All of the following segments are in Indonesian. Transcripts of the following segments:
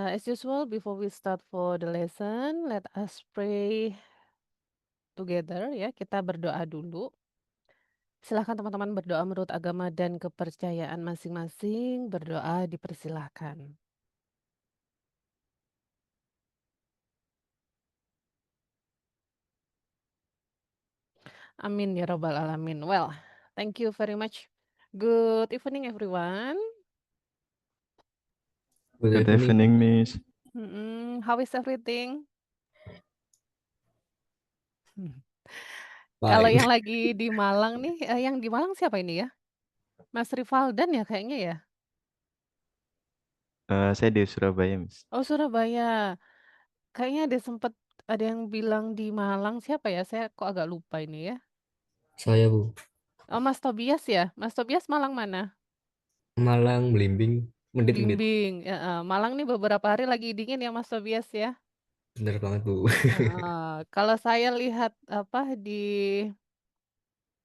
As usual, before we start for the lesson, let us pray together ya. Kita berdoa dulu. Silahkan teman-teman berdoa menurut agama dan kepercayaan masing-masing. Berdoa dipersilahkan. Amin ya Rabbal 'Alamin. Well, thank you very much. Good evening everyone. Good Good evening. evening, Miss. How is everything? Kalau Fine. yang lagi di Malang nih, yang di Malang siapa ini ya? Mas Rivaldan ya kayaknya ya? Saya di Surabaya, Miss. Oh Surabaya. Kayaknya ada yang bilang di Malang, siapa ya? Saya kok agak lupa ini ya. Saya Bu. Oh Mas Tobias ya? Mas Tobias Malang mana? Malang Belimbing, menit-menit. Blimbing, heeh. Malang nih beberapa hari lagi dingin ya Mas Tobias ya? Bener banget Bu. Heeh. Kalau saya lihat di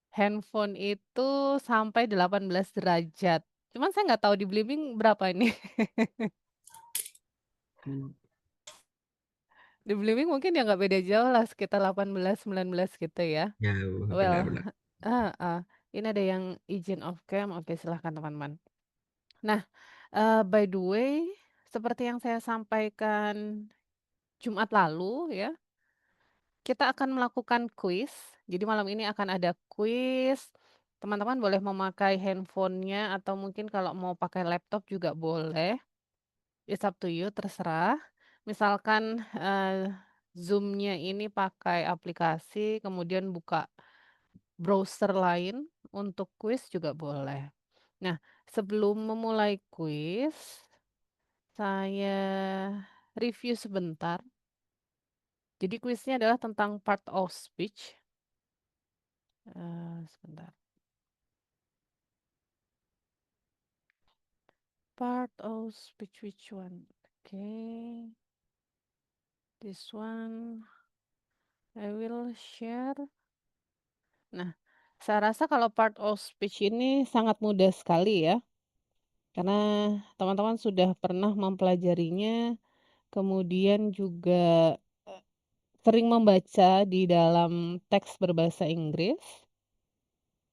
handphone itu sampai 18 derajat. Cuman saya nggak tahu di Blimbing berapa ini. Di Blimbing mungkin ya nggak beda jauh lah, sekitar 18, 19 gitu ya. Ya Bu, Well, benar-benar. heeh. Ini ada yang izin off cam, oke silahkan teman-teman. Nah, by the way, seperti yang saya sampaikan Jumat lalu ya, kita akan melakukan kuis. Jadi malam ini akan ada kuis. Teman-teman boleh memakai handphonenya atau mungkin kalau mau pakai laptop juga boleh. It's up to you, terserah. Misalkan Zoom-nya ini pakai aplikasi, kemudian buka browser lain untuk kuis juga boleh. Nah, sebelum memulai kuis, saya review sebentar. Jadi kuisnya adalah tentang part of speech. Sebentar. Part of speech, which one? Okay. This one I will share. Nah, saya rasa kalau part of speech ini sangat mudah sekali ya. Karena teman-teman sudah pernah mempelajarinya, kemudian juga sering membaca di dalam teks berbahasa Inggris.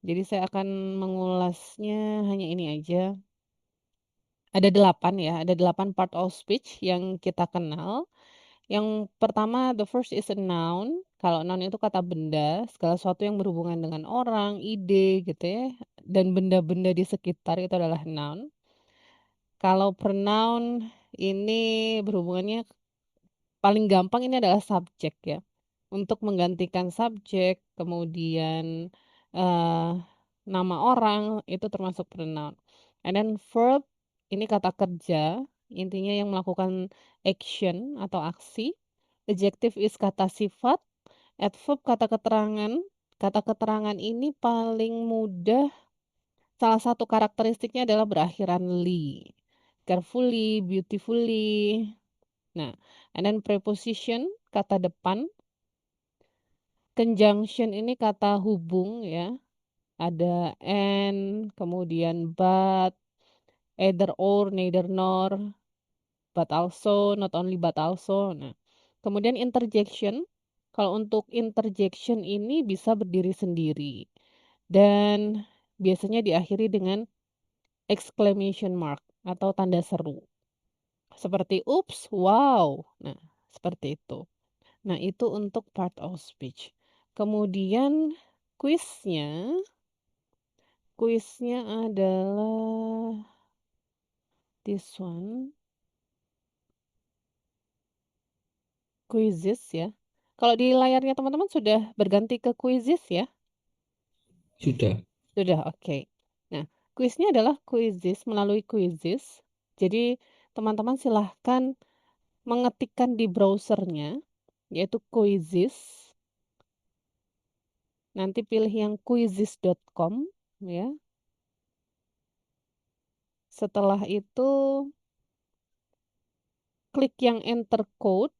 Jadi saya akan mengulasnya hanya ini aja. Ada 8 ya, ada 8 part of speech yang kita kenal. Yang pertama, the first is a noun. Kalau noun itu kata benda, segala sesuatu yang berhubungan dengan orang, ide gitu ya, dan benda-benda di sekitar itu adalah noun. Kalau pronoun ini berhubungannya paling gampang ini adalah subjek ya. Untuk menggantikan subjek, kemudian, eee, nama orang, itu termasuk pronoun. And then verb, ini kata kerja, intinya yang melakukan action atau aksi. Adjective is kata sifat, adverb kata keterangan. Kata keterangan ini paling mudah, salah satu karakteristiknya adalah berakhiran "ly". Carefully, beautifully. Nah, and then preposition, kata depan. Conjunction ini kata hubung ya, ada and, kemudian but, either or, neither nor, but also, not only but also. Nah, kemudian interjection, kalau untuk interjection ini bisa berdiri sendiri dan biasanya diakhiri dengan exclamation mark atau tanda seru. Seperti "Oops, wow." Nah, seperti itu. Nah, itu untuk part of speech. Kemudian kuisnya adalah this one. Quizzes ya. Kalau di layarnya teman-teman sudah berganti ke quizzes ya? Sudah. Sudah, oke. Nah, kuisnya adalah quizzes, melalui quizzes. Jadi teman-teman silahkan mengetikkan di browsernya, yaitu quizzes. Nanti pilih yang quizzes.com ya. Setelah itu klik yang enter code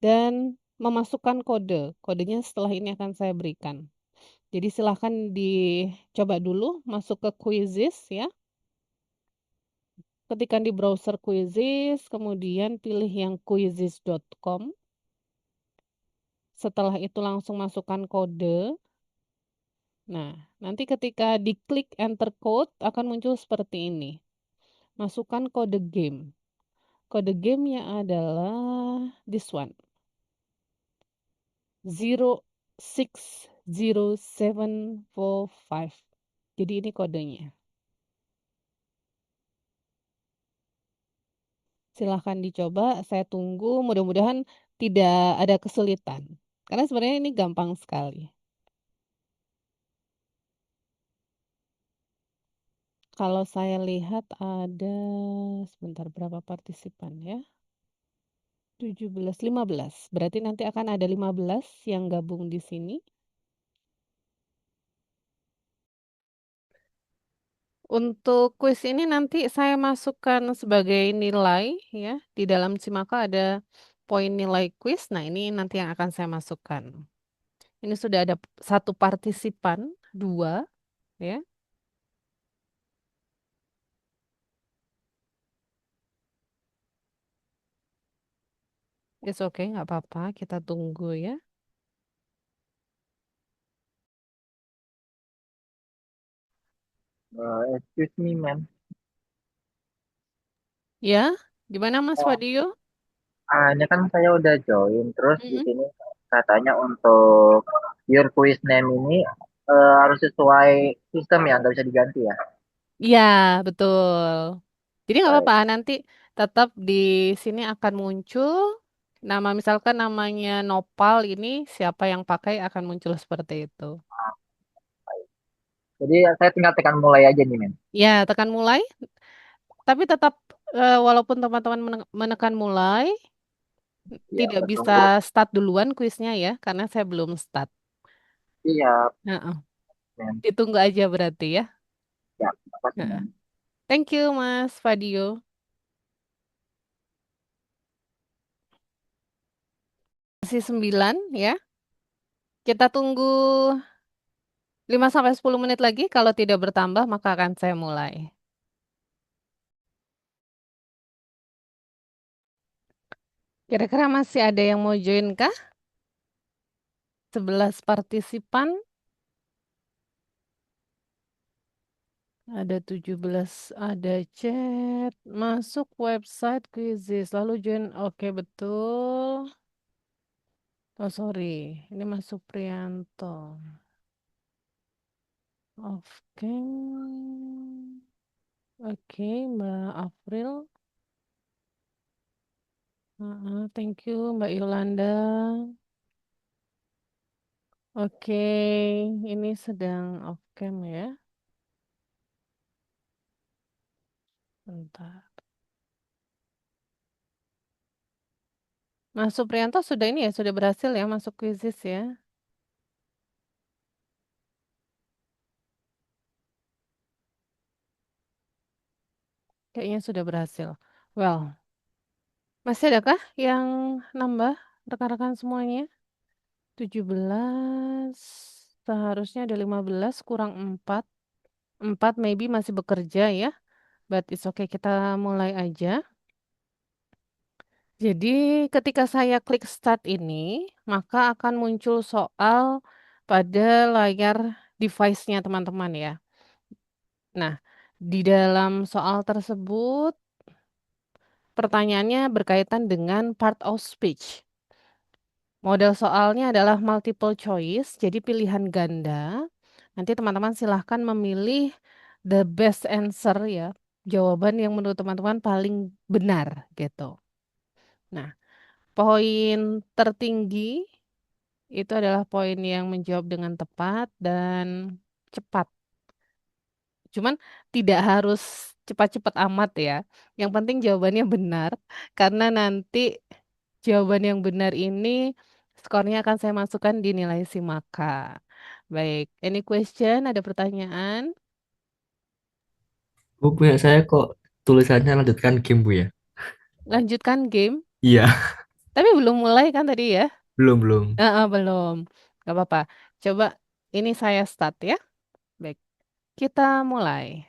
dan memasukkan kode. Kodenya setelah ini akan saya berikan. Jadi silahkan dicoba dulu masuk ke quizzes ya. Ketikkan di browser Quizzes, kemudian pilih yang quizzes.com. Setelah itu langsung masukkan kode. Nah, nanti ketika diklik enter code akan muncul seperti ini. Masukkan kode game. Kode gamenya adalah this one. 060745. Jadi ini kodenya. Silahkan dicoba, saya tunggu, mudah-mudahan tidak ada kesulitan. Karena sebenarnya ini gampang sekali. Kalau saya lihat ada, sebentar berapa partisipan ya? 17, 15. Berarti nanti akan ada 15 yang gabung di sini. Untuk kuis ini nanti saya masukkan sebagai nilai ya. Di dalam Cimaka ada poin nilai kuis. Nah, ini nanti yang akan saya masukkan. Ini sudah ada satu partisipan, 2 ya. It's okay, nggak apa-apa. Kita tunggu ya. Excuse me, ma'am. Ya, gimana Mas Wadio? Ini kan saya udah join, terus di Mm-mm. sini katanya untuk your quiz name ini harus sesuai sistem ya, nggak bisa diganti ya. Iya, betul. Jadi nggak Baik. apa-apa, nanti tetap di sini akan muncul nama, misalkan namanya Nopal ini, siapa yang pakai akan muncul seperti itu. Jadi saya tinggal tekan mulai aja nih, ma'am. Ya, tekan mulai, tapi tetap walaupun teman-teman menekan mulai, Iya, tidak betul. bisa start duluan kuisnya ya, karena saya belum start. Iya, Heeh. ma'am. Ditunggu aja berarti ya. Ya, makasih, Heeh. ma'am. Thank you Mas Fadio. Masih 9 ya. Kita tunggu 5 sampai 10 menit lagi, kalau tidak bertambah maka akan saya mulai. Kira-kira masih ada yang mau join kah? 11 partisipan. Ada 17, ada chat, masuk website Quizzes, lalu join, oke betul. Oh sorry, ini masuk Prianto. Oke, oke Mbak April. Thank you Mbak Yolanda. Oke, ini sedang off cam ya. Bentar. Mas Supriyanto sudah ini ya, sudah berhasil ya masuk Quizzes ya. Kayaknya sudah berhasil. Well, masih adakah yang nambah rekan-rekan semuanya? 17, seharusnya ada 15 kurang 4. 4 maybe masih bekerja ya. But it's okay, kita mulai aja. Jadi ketika saya klik start ini, maka akan muncul soal pada layar device-nya teman-teman ya. Nah, di dalam soal tersebut pertanyaannya berkaitan dengan part of speech. Model soalnya adalah multiple choice, jadi pilihan ganda. Nanti teman-teman silahkan memilih the best answer ya, jawaban yang menurut teman-teman paling benar gitu. Nah, poin tertinggi itu adalah poin yang menjawab dengan tepat dan cepat. Cuman tidak harus cepat-cepat amat ya. Yang penting jawabannya benar, karena nanti jawaban yang benar ini skornya akan saya masukkan di nilai SIMAKA. Baik, any question? Ada pertanyaan? Bu, punya saya kok tulisannya lanjutkan game, Bu ya? Lanjutkan game, Iya, tapi belum mulai kan tadi ya? belum. Belum. Gak apa-apa. Coba ini saya start ya. Baik, kita mulai.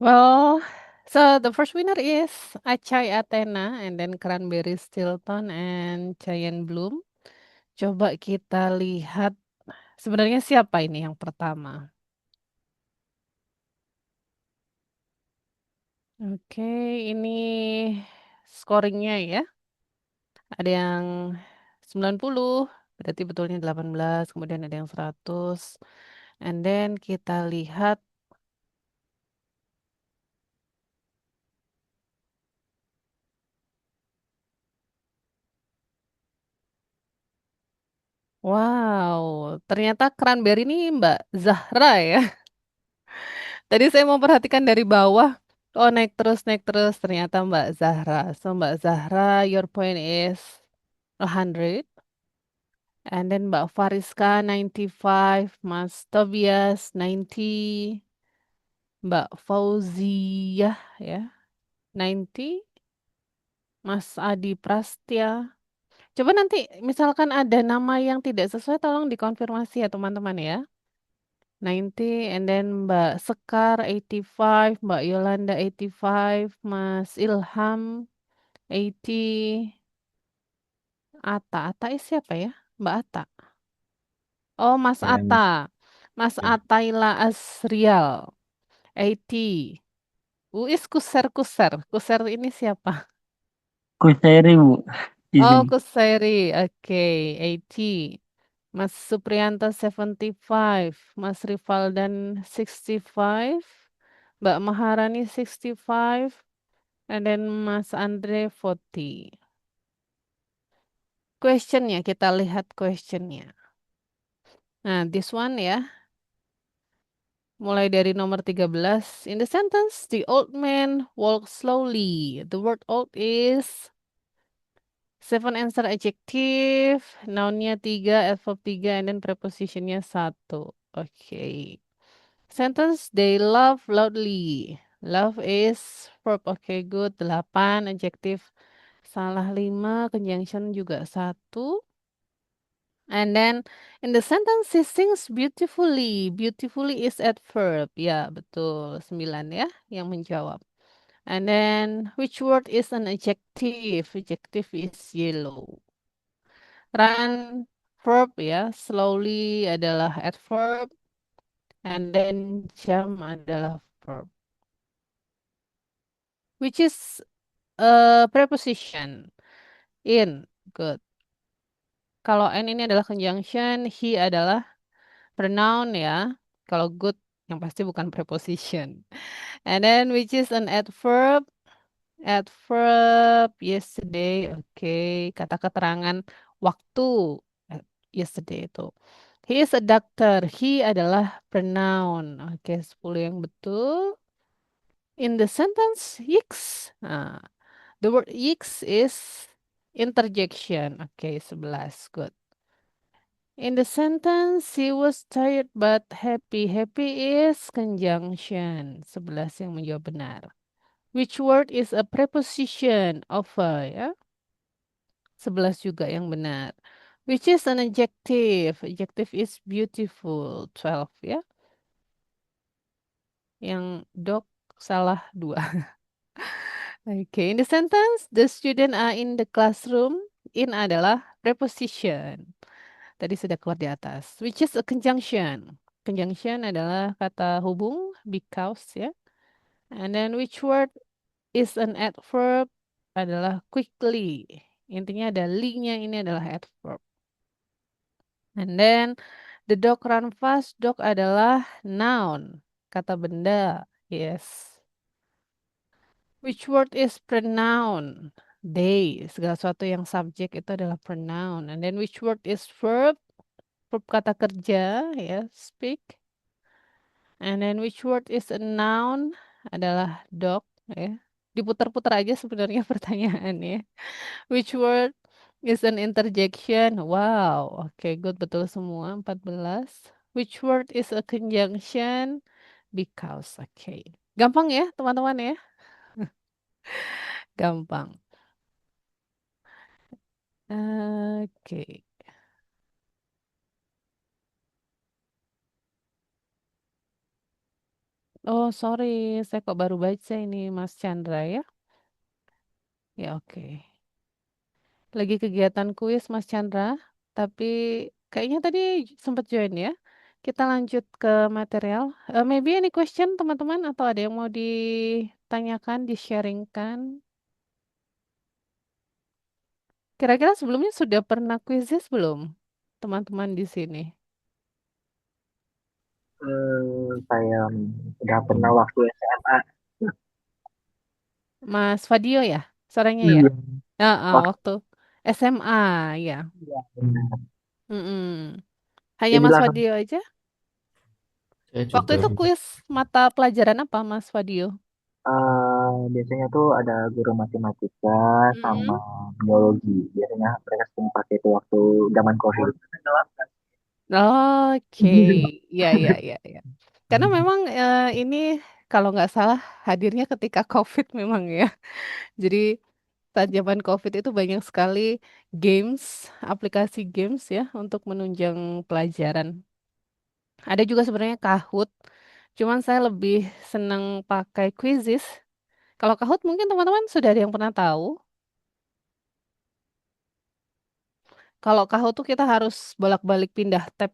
Well, so the first winner is Acai Athena and then Cranberry Stilton and Giant Bloom. Coba kita lihat sebenarnya siapa ini yang pertama. Oke, ini scoringnya ya. Ada yang 90, berarti betulnya 18, kemudian ada yang 100. And then kita lihat, wow, ternyata Cranberry ini Mbak Zahra ya. Tadi saya mau perhatikan dari bawah, oh naik terus, ternyata Mbak Zahra. So Mbak Zahra, your point is 100. And then Mbak Fariska 95, Mas Tobias 90, Mbak Fauziyah ya 90, Mas Adi Prastya. Coba nanti misalkan ada nama yang tidak sesuai tolong dikonfirmasi ya teman-teman ya. 90 and then Mbak Sekar 85, Mbak Yolanda 85, Mas Ilham 80, Ata is siapa ya? Mbak Ata. Oh, Mas Ya, Miss. Atta. Mas Ya. Ataila Asrial 80. Uis Kuser Kuser. Kuser ini siapa? Kuseri Bu, Oh, izin. Kuseri. Oke, 80. Mas Supriyanto 75, Mas Rivaldan 65, Mbak Maharani 65, and then Mas Andre 40. Questionnya, kita lihat questionnya. Nah, this one ya. Mulai dari nomor 13. In the sentence, the old man walked slowly. The word old is 7 answer adjective, nounnya 3, adverb 3, and then prepositionnya 1. Oke. Sentence, they laugh loudly. Love is verb, oke good. 8, adjective salah 5, conjunction juga 1. And then in the sentence, she sings beautifully. Beautifully is adverb. Ya, betul. 9 ya yang menjawab. And then which word is an adjective? Adjective is yellow. Run verb ya, slowly adalah adverb. And then jump adalah verb. Which is a preposition. In, good. Kalau N ini adalah conjunction, he adalah pronoun ya. Kalau good yang pasti bukan preposition. And then which is an adverb? Adverb yesterday. Oke, kata keterangan waktu. Yesterday itu. He is a doctor. He adalah pronoun. Oke, 10 yang betul. In the sentence, yix. Nah, the word yix is interjection. Oke, 11. Good. In the sentence, he was tired but happy. Happy is conjunction. 11 yang menjawab benar. Which word is a preposition? Over ya. 11 juga yang benar. Which is an adjective? Adjective is beautiful. 12 ya. Yang dog salah 2. Okay, in the sentence, the student are in the classroom. In adalah preposition. Tadi sudah keluar di atas. Which is a conjunction. Conjunction adalah kata hubung, because ya. And then which word is an adverb? Adalah quickly. Intinya ada li-nya ini adalah adverb. And then the dog run fast. Dog adalah noun. Kata benda. Yes. Which word is pronoun? They. Segala sesuatu yang subjek itu adalah pronoun. And then which word is verb? Verb kata kerja. Ya, speak. And then which word is a noun? Adalah dog. Ya. Diputar-putar aja sebenarnya pertanyaannya. Which word is an interjection? Wow. Oke, good. Betul semua. 14. Which word is a conjunction? Because. Oke. Gampang ya teman-teman ya? Gampang. Oke. Oh, sorry, saya kok baru baca ini Mas Chandra ya. Ya oke. Lagi kegiatan kuis Mas Chandra, tapi kayaknya tadi sempat join ya. Kita lanjut ke material. Maybe any question teman-teman atau ada yang mau ditanyakan, di-sharingkan? Kira-kira sebelumnya sudah pernah kuisis belum? Teman-teman di sini. Saya udah pernah waktu SMA. Mas Fadio ya? Sorenya ya? Iya. Waktu Waktu SMA ya. benar. Mm-mm. Hanya Jadi Mas langsung Fadio aja? Saya Waktu juga. itu kuis mata pelajaran apa Mas Fadio? biasanya tuh ada guru matematika sama Mm-mm. biologi. Biasanya mereka sering pakai itu waktu zaman COVID. Oke, ya ya ya ya. Karena memang ini kalau nggak salah hadirnya ketika COVID memang ya. Jadi saat zaman COVID itu banyak sekali games, aplikasi games ya untuk menunjang pelajaran. Ada juga sebenarnya Kahoot, cuman saya lebih senang pakai Quizzes. Kalau Kahoot mungkin teman-teman sudah ada yang pernah tahu. Kalau Kahoot tuh kita harus bolak-balik pindah tab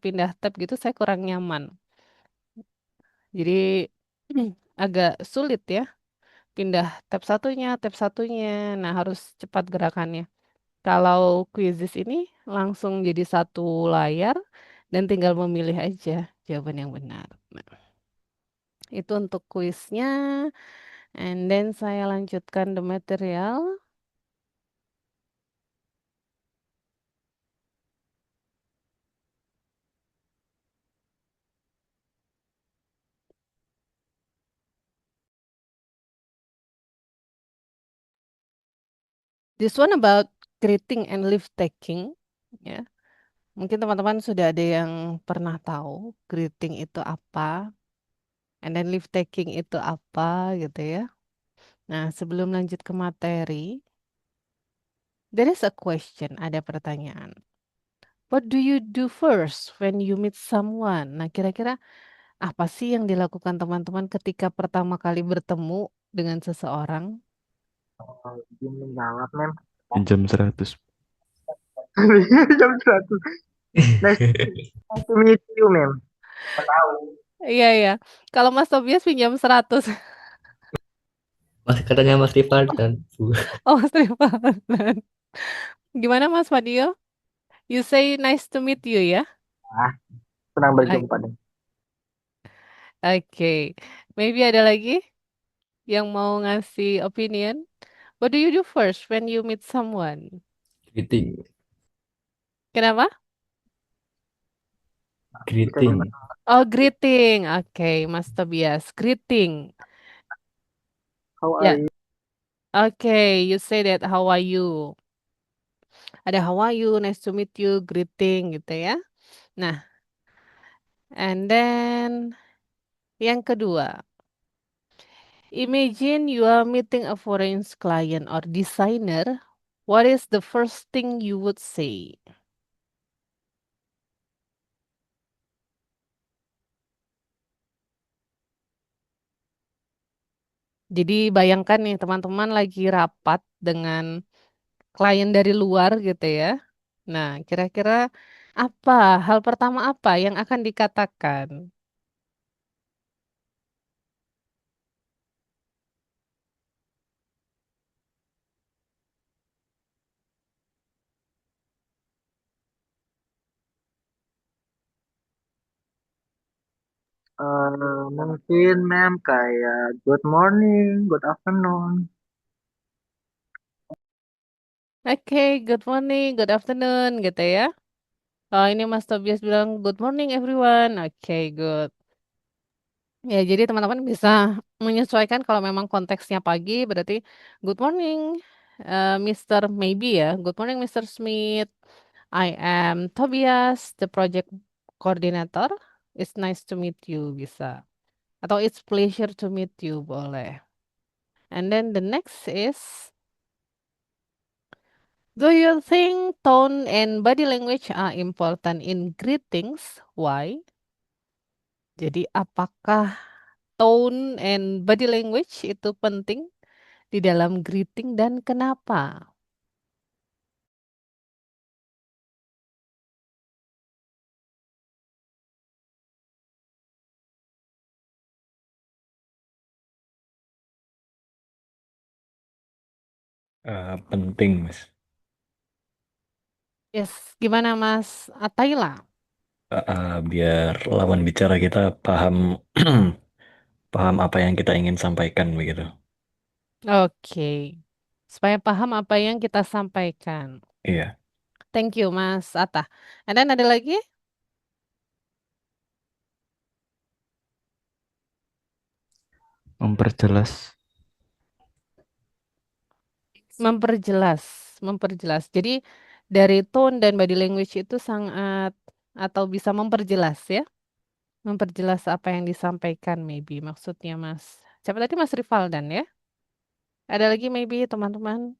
gitu, saya kurang nyaman. Jadi agak sulit ya, pindah tab satunya. Nah, harus cepat gerakannya. Kalau Quizzes ini langsung jadi satu layar dan tinggal memilih aja jawaban yang benar. Nah, itu untuk kuisnya. And then saya lanjutkan the material. This one about greeting and leave taking. Ya, mungkin teman-teman sudah ada yang pernah tahu greeting itu apa, and then leave taking itu apa gitu ya. Nah, sebelum lanjut ke materi, there is a question, ada pertanyaan. What do you do first when you meet someone? Nah, kira-kira apa sih yang dilakukan teman-teman ketika pertama kali bertemu dengan seseorang? Izin menjawab, Mem. Jam 100. Jam 100. Nice to meet you, Mem. Tahu. Iya, ya. Kalau Mas Tobias pinjam 100. Mas katanya Mas Rivaldan, Bu. Oh, Mas Rivaldan. Gimana Mas Fadio? You say nice to meet you ya? Ah, senang berjumpa deh. Oke. Maybe ada lagi yang mau ngasih opinion? What do you do first when you meet someone? Greeting. Kenapa? Bisa juga. Greeting. Oh, greeting. Oke, Mas Tobias. Greeting. How are Ya. you? Oke, you say that how are you? Ada how are you, nice to meet you, greeting gitu ya. Nah, and then yang kedua. Imagine you are meeting a foreign client or designer. What is the first thing you would say? Jadi bayangkan nih teman-teman lagi rapat dengan klien dari luar gitu ya. Nah, kira-kira apa hal pertama apa yang akan dikatakan? Mungkin, Mem, kayak good morning, good afternoon. Oke, good morning, good afternoon gitu ya. Oh, ini Mas Tobias bilang good morning everyone. Oke, good. Ya, jadi teman-teman bisa menyesuaikan kalau memang konteksnya pagi, berarti good morning, Mr. Maybe ya. Good morning, Mr. Smith. I am Tobias, the project coordinator. It's nice to meet you, bisa. Atau it's pleasure to meet you, boleh. And then the next is, do you think tone and body language are important in greetings? Why? Jadi apakah tone and body language itu penting di dalam greeting dan kenapa? Penting, Mas. Yes, gimana Mas Ataila? Biar lawan bicara kita paham paham apa yang kita ingin sampaikan begitu. Oke, supaya paham apa yang kita sampaikan. Iya. Thank you Mas Atta. And then ada lagi? Memperjelas. Memperjelas. Jadi dari tone dan body language itu sangat atau bisa memperjelas ya. Memperjelas apa yang disampaikan maybe maksudnya Mas. Siapa tadi Mas Rivaldan ya? Ada lagi maybe teman-teman?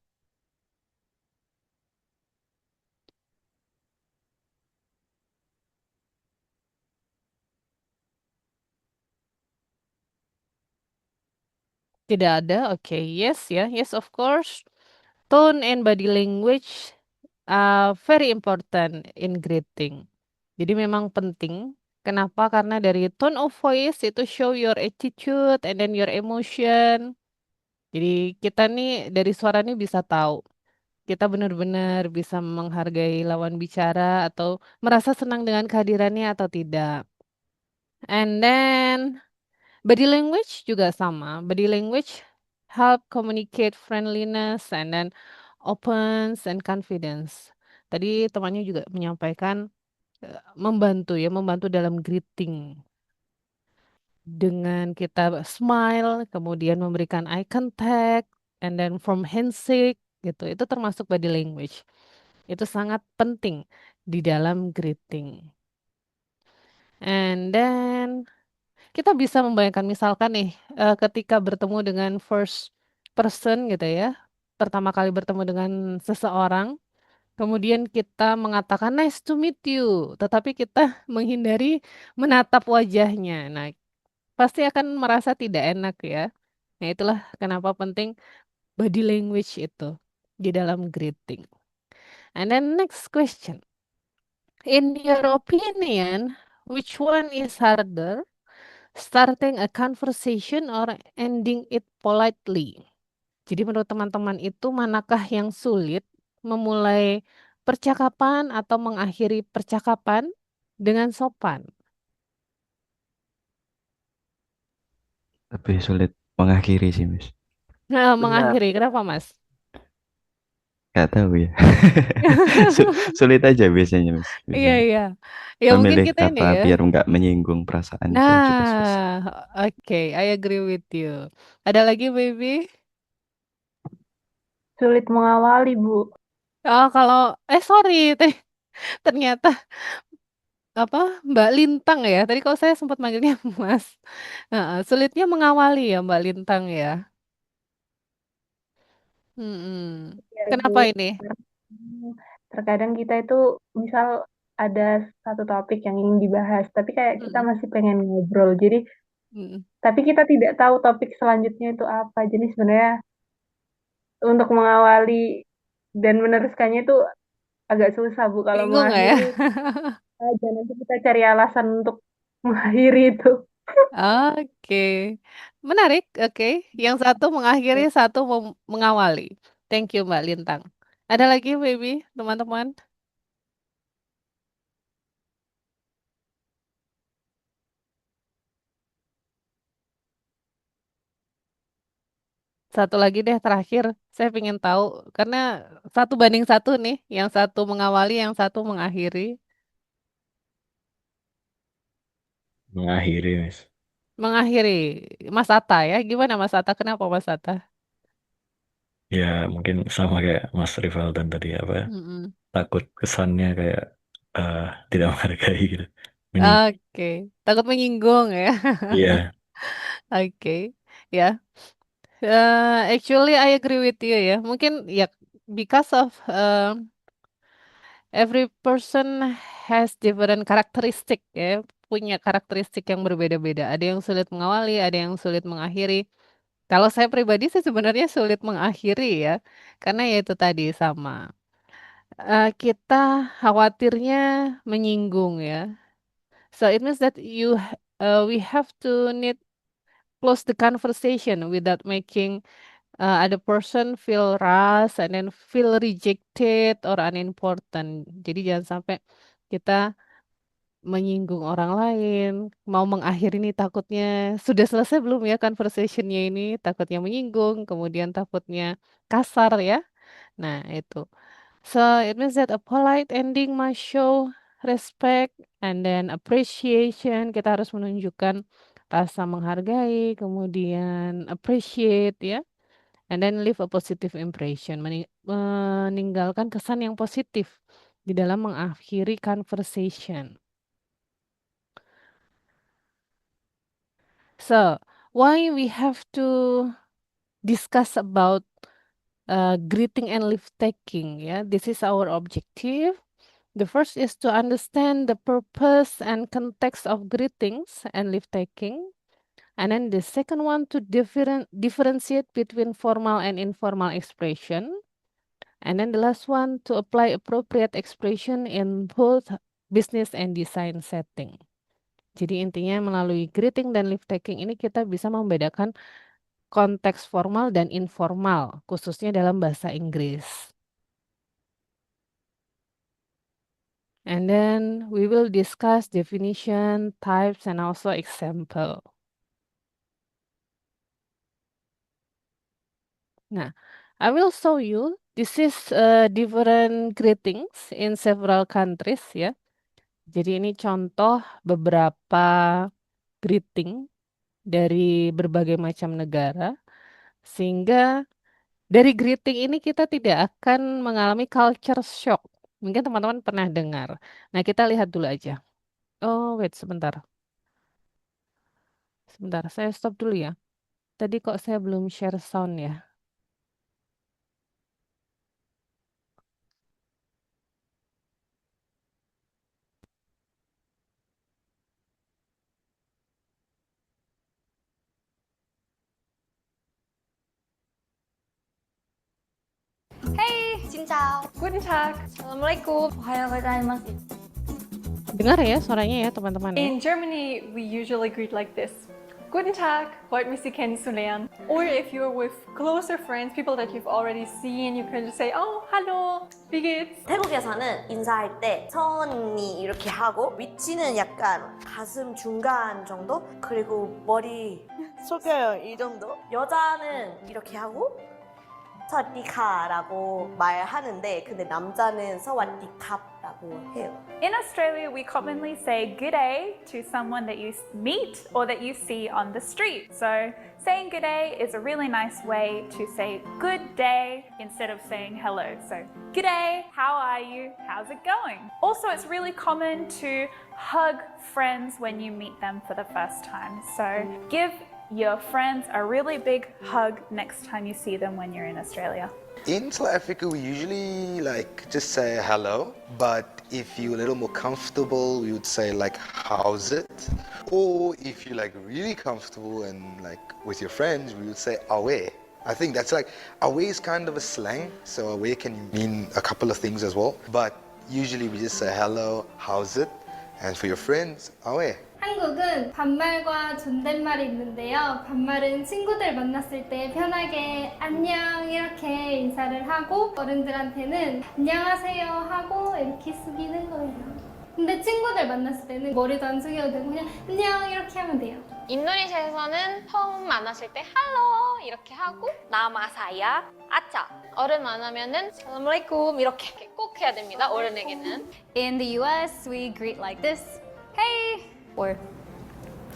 Tidak ada. Oke, yes ya. Yes of course. Tone and body language are very important in greeting. Jadi memang penting. Kenapa? Karena dari tone of voice itu show your attitude and then your emotion. Jadi kita nih dari suara nih bisa tahu kita benar-benar bisa menghargai lawan bicara atau merasa senang dengan kehadirannya atau tidak. And then body language juga sama. Body language help communicate friendliness and then opens and confidence. Tadi temannya juga menyampaikan membantu dalam greeting. Dengan kita smile, kemudian memberikan eye contact, and then from handshake gitu. Itu termasuk body language. Itu sangat penting di dalam greeting. And then kita bisa membayangkan misalkan nih ketika bertemu dengan first person gitu ya. Pertama kali bertemu dengan seseorang, kemudian kita mengatakan nice to meet you, tetapi kita menghindari menatap wajahnya. Nah, pasti akan merasa tidak enak ya. Nah, itulah kenapa penting body language itu di dalam greeting. And then next question. In your opinion, which one is harder? Starting a conversation or ending it politely? Jadi menurut teman-teman itu manakah yang sulit memulai percakapan atau mengakhiri percakapan dengan sopan? Lebih sulit mengakhiri sih, Mas. Nah, Benar. mengakhiri, kenapa Mas? Gak tahu ya. Sulit aja biasanya, Mas. Iya, Biasanya. iya. Ya mungkin Memilih kita ini kata ya. biar nggak menyinggung perasaan itu juga susah. Nah, oke, I agree with you. Ada lagi, baby? Sulit mengawali, Bu. Oh, kalau, sorry, ternyata apa Mbak Lintang ya. Tadi kalau saya sempat manggilnya Mas. Sulitnya mengawali ya Mbak Lintang ya. Mm-mm. Ya, Kenapa Bu. ini? Terkadang kita itu misal ada satu topik yang ingin dibahas, tapi kayak kita Mm-mm. masih pengen ngobrol. Jadi, Mm-mm. tapi kita tidak tahu topik selanjutnya itu apa. Jadi sebenarnya untuk mengawali dan meneruskannya itu agak susah, Bu. Kalau Bingung nggak ya? mengakhiri, aja nanti kita cari alasan untuk mengakhiri itu. Oke, menarik. Oke, yang satu mengakhiri, satu mengawali. Thank you Mbak Lintang. Ada lagi, baby, teman-teman? Satu lagi deh terakhir. Saya ingin tahu karena 1 banding 1 nih, yang satu mengawali, yang satu mengakhiri. Mengakhiri, Mas. Mengakhiri, Mas Atta ya. Gimana Mas Atta? Kenapa Mas Atta? Ya, mungkin sama kayak Mas Rival dan tadi apa Mm-mm. takut kesannya kayak tidak menghargai gitu. Menyinggung. Oke, takut menyinggung ya. Iya, Oke, ya. Actually, I agree with you ya. Mungkin ya because of every person has different karakteristik ya. punya karakteristik yang berbeda-beda. Ada yang sulit mengawali, ada yang sulit mengakhiri. Kalau saya pribadi sih sebenarnya sulit mengakhiri ya, karena ya itu tadi sama. Kita khawatirnya menyinggung ya. So it means that we have to need close the conversation without making other person feel rush and then feel rejected or unimportant. Jadi jangan sampai kita menyinggung orang lain, mau mengakhiri ini takutnya sudah selesai belum ya conversationnya ini, takutnya menyinggung, kemudian takutnya kasar ya. Nah, itu. So it means that a polite ending must show respect and then appreciation. Kita harus menunjukkan rasa menghargai, kemudian appreciate ya, and then leave a positive impression. Meninggalkan kesan yang positif di dalam mengakhiri conversation. So why we have to discuss about greeting and leave taking? Yeah, this is our objective. The first is to understand the purpose and context of greetings and leave taking. And then the second one to differentiate between formal and informal expression. And then the last one to apply appropriate expression in both business and design setting. Jadi intinya melalui greeting dan leave taking ini kita bisa membedakan konteks formal dan informal, khususnya dalam bahasa Inggris. And then we will discuss definition, types, and also example. Nah, I will show you. This is different greetings in several countries ya. Jadi ini contoh beberapa greeting dari berbagai macam negara. Sehingga dari greeting ini kita tidak akan mengalami culture shock. Mungkin teman-teman pernah dengar. Nah, kita lihat dulu aja. Oh, wait sebentar. Sebentar, saya stop dulu ya. Tadi kok saya belum share sound ya? Xin chào. Guten Tag. Assalamualaikum. Ohayou gozaimasu. Dengar ya suaranya ya teman-teman ya. In Germany, we usually greet like this. Guten Tag, freut mich Sie kennenzulernen. Or if you're with closer friends, people that you've already seen, you can just say, oh, hallo, wie geht's? 태국에서는 인사할 때 선이 이렇게 하고 위치는 약간 가슴 중간 정도? 그리고 머리 속여요 이 정도? 여자는 이렇게 하고 사와디카라고 말하는데 근데 남자는 사와디캅라고 해요. In Australia, we commonly say good day to someone that you meet or that you see on the street. So saying good day is a really nice way to say good day instead of saying hello. So good day, how are you? How's it going? Also, it's really common to hug friends when you meet them for the first time. So give your friends a really big hug next time you see them when you're in Australia. In South Africa, we usually just say hello, but if you're a little more comfortable, we would say how's it? Or if you're really comfortable and with your friends, we would say awe. I think that's awe is kind of a slang, so awe can mean a couple of things as well, but usually we just say hello, how's it? And for your friends, awe. 한국은 반말과 존댓말이 있는데요. 반말은 친구들 만났을 때 편하게 안녕 이렇게 인사를 하고 어른들한테는 안녕하세요 하고 이렇게 숙이는 거예요. 근데 친구들 만났을 때는 머리도 안 숙여도 되고 그냥 안녕 이렇게 하면 돼요. 인도네시아에서는 처음 만났을 때 hello 이렇게 하고 nama saya 아짜 어른 만나면은 assalamualaikum 이렇게 꼭 해야 됩니다. 어른에게는. In the US, we greet like this. Hey! Or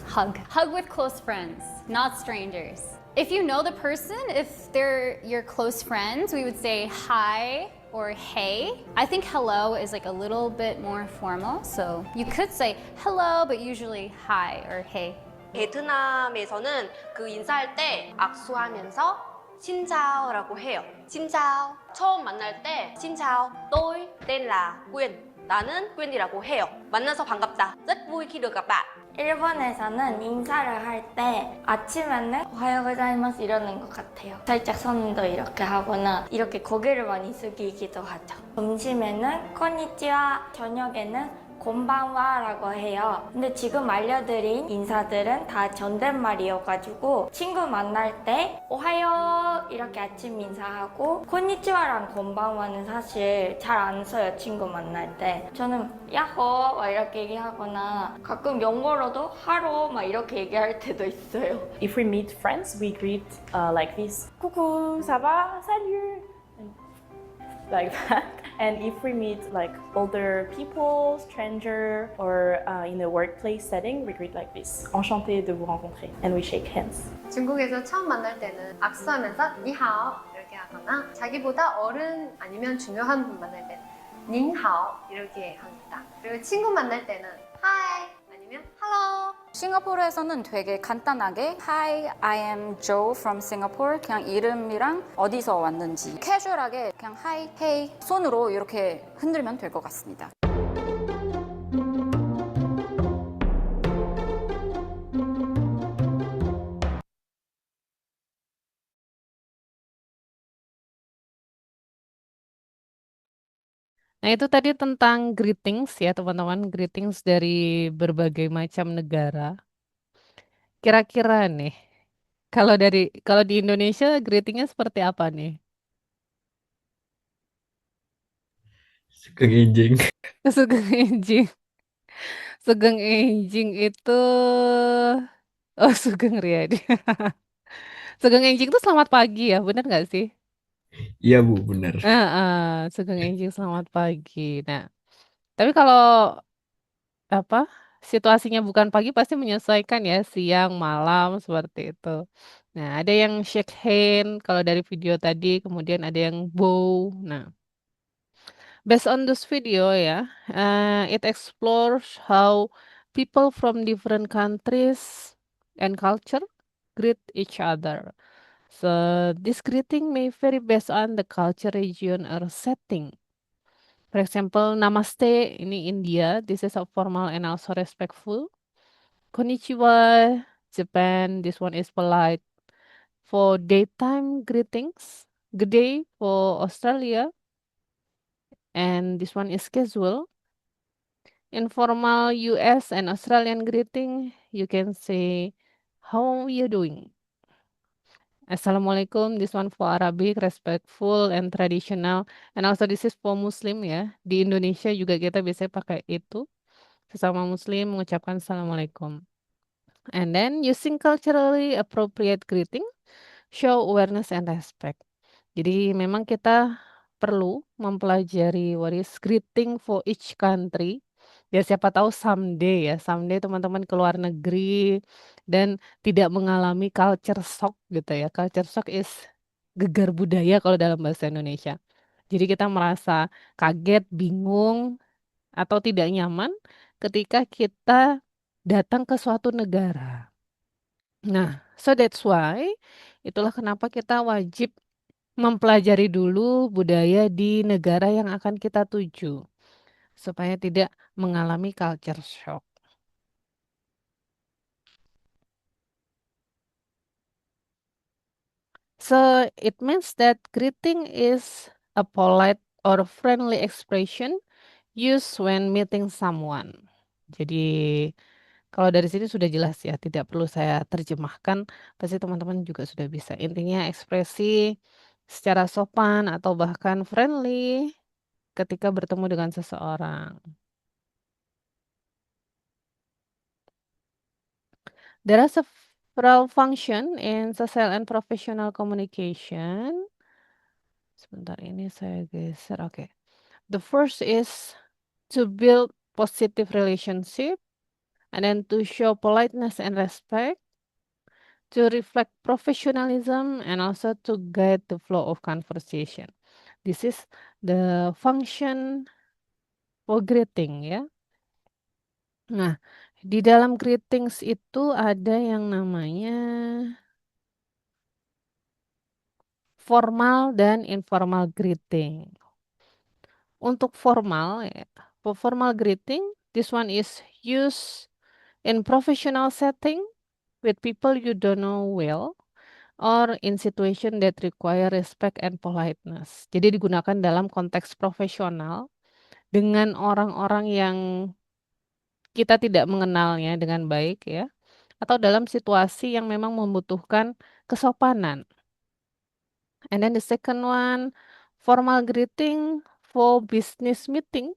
hug. Hug with close friends, not strangers. If you know the person, if they're your close friends, we would say hi or hey. I think hello is a little bit more formal, so you could say hello, but usually hi or hey. 베트남에서는 그 인사할 때 악수하면서 신자오라고 해요. 신자오. 처음 만날 때 신자오. Tôi tên là Quyên. 나는 웬디라고 해요. 만나서 반갑다. rất vui khi được gặp bạn. 일본에서는 인사를 할 때 아침에는 오하요고자이마스 이러는 것 같아요. 살짝 손도 이렇게 하거나 이렇게 고개를 많이 숙이기도 하죠. 점심에는 konnichiwa, 저녁에는 곤방와라고 해요. 근데 지금 알려드린 인사들은 다 존댓말이어가지고 친구 만날 때 오하요 이렇게 아침 인사하고 konnichiwa랑 곤방와는 사실 잘 안 써요. 친구 만날 때. 저는 야호 막 이렇게 얘기하거나 가끔 영어로도 하루 막 이렇게 얘기할 때도 있어요. If we meet friends, we greet like this. Coucou, ça va? Salut! Like that. And if we meet like older people, stranger, or in a workplace setting, we greet like this. Enchanté de vous rencontrer. And we shake hands. 중국에서 처음 만날 때는 악수하면서 니하오 이렇게 하거나 자기보다 어른 아니면 중요한 분 만날 때는 닌하오 이렇게 합니다. 그리고 친구 만날 때는 하이 아니면 hello. 싱가포르에서는 되게 간단하게 Hi, I am Joe from Singapore. 그냥 이름이랑 어디서 왔는지 캐주얼하게 그냥 Hi, Hey 손으로 이렇게 흔들면 될 것 같습니다. Nah, itu tadi tentang greetings ya, teman-teman. Greetings dari berbagai macam negara. Kira-kira nih, kalau di Indonesia greetingnya seperti apa nih? Sugeng Enjing. Sugeng Enjing. Sugeng Enjing itu Sugeng Riyadi. Sugeng Enjing itu selamat pagi ya, benar nggak sih? Iya Bu, benar. Sugeng Enjing selamat pagi. Nah, tapi kalau apa situasinya bukan pagi pasti menyesuaikan ya siang, malam seperti itu. Nah, ada yang shake hand kalau dari video tadi, kemudian ada yang bow. Nah, based on this video ya, it explores how people from different countries and culture greet each other. So this greeting may vary based on the culture, region, or setting. For example, Namaste ini India. This is a formal and also respectful. Konnichiwa, Japan. This one is polite. For daytime greetings, good day for Australia. And this one is casual. Informal US and Australian greeting, you can say, how are you doing? Assalamualaikum, this one for Arabic, respectful and traditional. And also this is for Muslim ya. Di Indonesia juga kita biasanya pakai itu. Sesama Muslim mengucapkan Assalamualaikum. And then using culturally appropriate greeting, show awareness and respect. Jadi memang kita perlu mempelajari what is greeting for each country. Ya siapa tahu someday teman-teman ke luar negeri dan tidak mengalami culture shock gitu ya. Culture shock is gegar budaya kalau dalam bahasa Indonesia. Jadi kita merasa kaget, bingung, atau tidak nyaman ketika kita datang ke suatu negara. Nah, so that's why itulah kenapa kita wajib mempelajari dulu budaya di negara yang akan kita tuju supaya tidak mengalami culture shock. So it means that greeting is a polite or friendly expression used when meeting someone. Jadi kalau dari sini sudah jelas ya, tidak perlu saya terjemahkan, pasti teman-teman juga sudah bisa. Intinya ekspresi secara sopan atau bahkan friendly ketika bertemu dengan seseorang. There are several function in social and professional communication. Sebentar ini saya geser. Oke. The first is to build positive relationship and then to show politeness and respect, to reflect professionalism and also to guide the flow of conversation. This is the function for greeting ya. Nah, di dalam greetings itu ada yang namanya formal dan informal greeting. Untuk formal ya, For formal greeting, this one is used in professional setting with people you don't know well or in situation that require respect and politeness. Jadi digunakan dalam konteks profesional dengan orang-orang yang kita tidak mengenalnya dengan baik ya, atau dalam situasi yang memang membutuhkan kesopanan. And then the second one, formal greeting for business meeting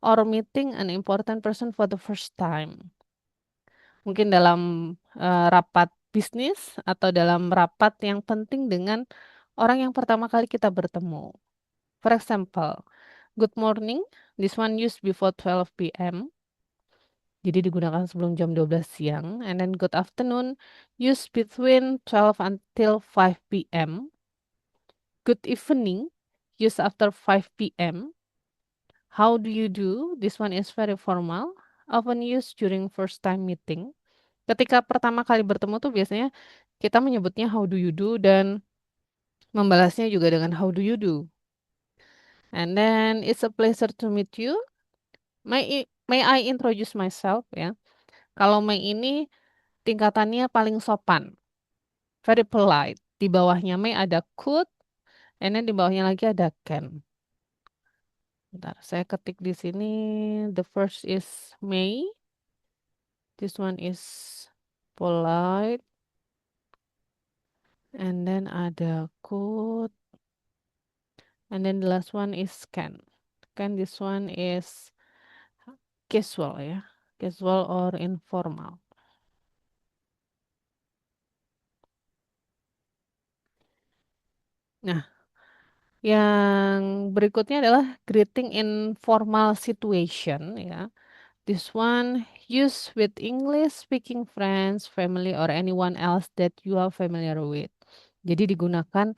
or meeting an important person for the first time. Mungkin dalam rapat bisnis atau dalam rapat yang penting dengan orang yang pertama kali kita bertemu. For example, good morning, this one used before 12 p.m. Jadi digunakan sebelum jam 12 siang. And then good afternoon, used between 12 until 5 p.m. Good evening, used after 5 p.m. How do you do? This one is very formal, often used during first time meeting. Ketika pertama kali bertemu tuh biasanya kita menyebutnya how do you do dan membalasnya juga dengan how do you do. And then it's a pleasure to meet you. May I introduce myself ya. Kalau may ini tingkatannya paling sopan. Very polite. Di bawahnya may ada could, and then di bawahnya lagi ada can. Bentar, saya ketik di sini. The first is may. This one is polite. And then ada could. And then the last one is can. Can this one is casual ya. Casual or informal. Nah, yang berikutnya adalah greeting in formal situation ya. This one used with English speaking friends, family or anyone else that you are familiar with. Jadi digunakan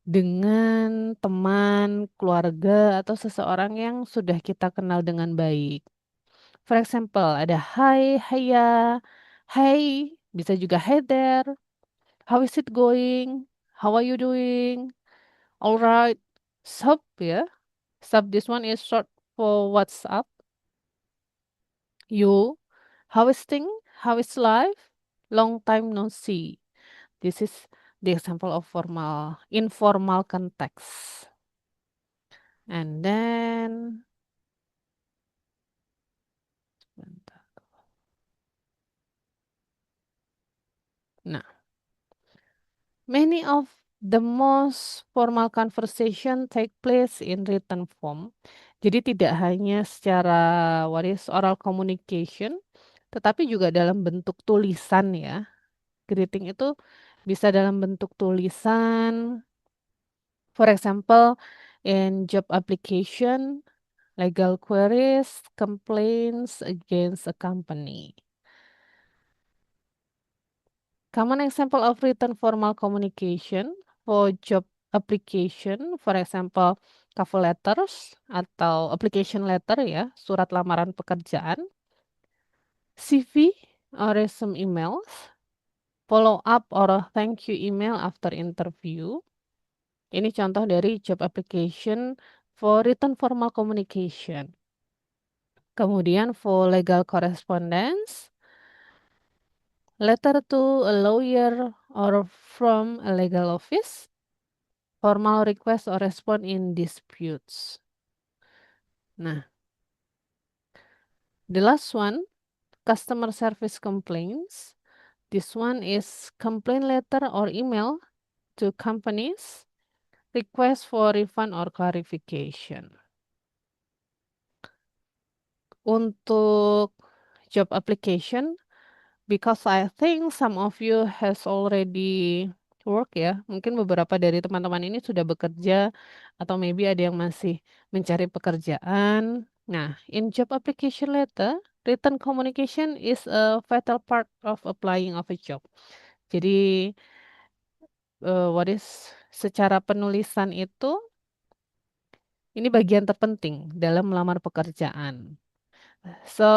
dengan teman, keluarga atau seseorang yang sudah kita kenal dengan baik. For example, ada hi, hiya, hey, bisa juga hey there. How is it going? How are you doing? Alright, sup ya. Sup, this one is short for what's up. You, how is thing? How is life? Long time no see. This is the example of informal context. And then, nah, many of the most formal conversation take place in written form. Jadi tidak hanya secara oral communication, tetapi juga dalam bentuk tulisan ya. Greeting itu bisa dalam bentuk tulisan. For example, in job application, legal queries, complaints against a company. Common example of written formal communication for job application, for example, cover letters atau application letter ya, surat lamaran pekerjaan, CV or resume emails, follow up or thank you email after interview. Ini contoh dari job application for written formal communication. Kemudian for legal correspondence, letter to a lawyer or from a legal office, formal request or response in disputes. Nah, the last one, customer service complaints. This one is complaint letter or email to companies, request for refund or clarification. Untuk job application, because I think some of you has already work ya, mungkin beberapa dari teman-teman ini sudah bekerja atau maybe ada yang masih mencari pekerjaan. Nah, in job application letter, written communication is a vital part of applying of a job. Jadi, secara penulisan itu, ini bagian terpenting dalam melamar pekerjaan. So,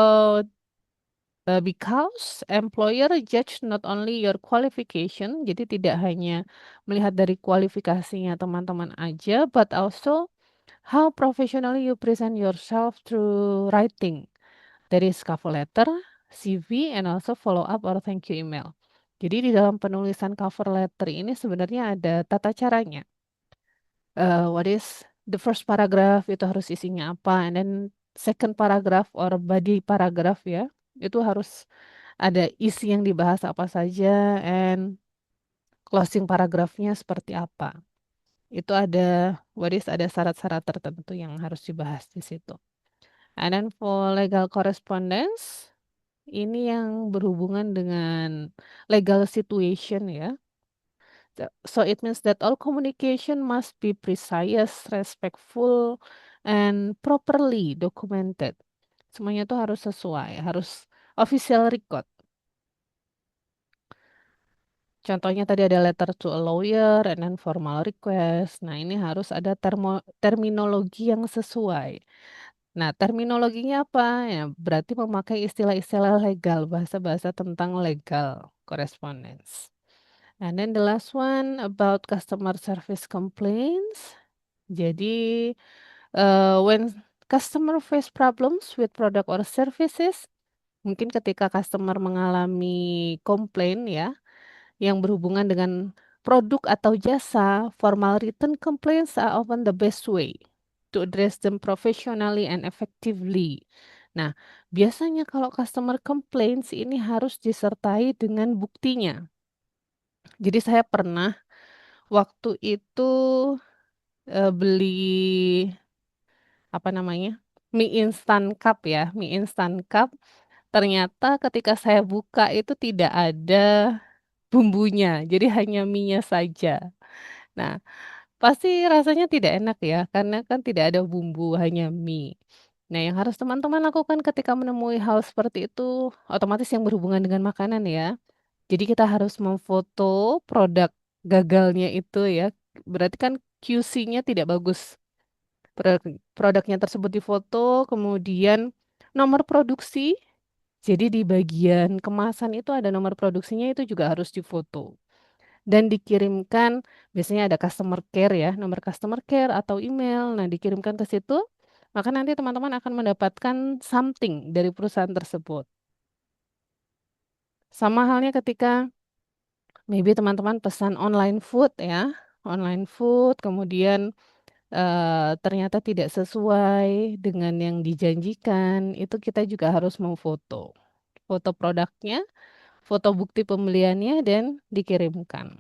because employer judge not only your qualification, jadi tidak hanya melihat dari kualifikasinya teman-teman aja, but also How professionally you present yourself through writing. There is cover letter, CV, and also follow up or thank you email. Jadi di dalam penulisan cover letter ini sebenarnya ada tata caranya. What is the first paragraph itu harus isinya apa, and then second paragraph or body paragraph ya, itu harus ada isi yang dibahas apa saja, and closing paragraphnya seperti apa. Itu ada ada syarat-syarat tertentu yang harus dibahas di situ. And then for legal correspondence, ini yang berhubungan dengan legal situation ya. So it means that all communication must be precise, respectful, and properly documented. Semuanya itu harus sesuai, harus official record. Contohnya tadi ada letter to a lawyer and then formal request. Nah, ini harus ada terminologi yang sesuai. Nah, terminologinya apa? Ya, berarti memakai istilah-istilah legal, bahasa-bahasa tentang legal correspondence. And then the last one about customer service complaints. Jadi, when customer face problems with product or services, mungkin ketika customer mengalami komplain ya, yang berhubungan dengan produk atau jasa, formal written complaints are often the best way to address them professionally and effectively. Nah, biasanya kalau customer complaints ini harus disertai dengan buktinya. Jadi saya pernah waktu itu beli apa namanya? Mie instan cup ya, mie instan cup. Ternyata ketika saya buka itu tidak ada bumbunya, jadi hanya mie-nya saja. Nah, pasti rasanya tidak enak ya, karena kan tidak ada bumbu, hanya mie. Nah, yang harus teman-teman lakukan ketika menemui hal seperti itu, otomatis yang berhubungan dengan makanan ya. Jadi kita harus memfoto produk gagalnya itu ya. Berarti kan QC-nya tidak bagus. Produknya tersebut difoto, kemudian nomor produksi. Jadi di bagian kemasan itu ada nomor produksinya, itu juga harus difoto. Dan dikirimkan, biasanya ada customer care ya, nomor customer care atau email. Nah, dikirimkan ke situ, maka nanti teman-teman akan mendapatkan something dari perusahaan tersebut. Sama halnya ketika maybe teman-teman pesan online food ya, online food, kemudian ternyata tidak sesuai dengan yang dijanjikan, itu kita juga harus memfoto. Foto produknya, foto bukti pembeliannya, dan dikirimkan.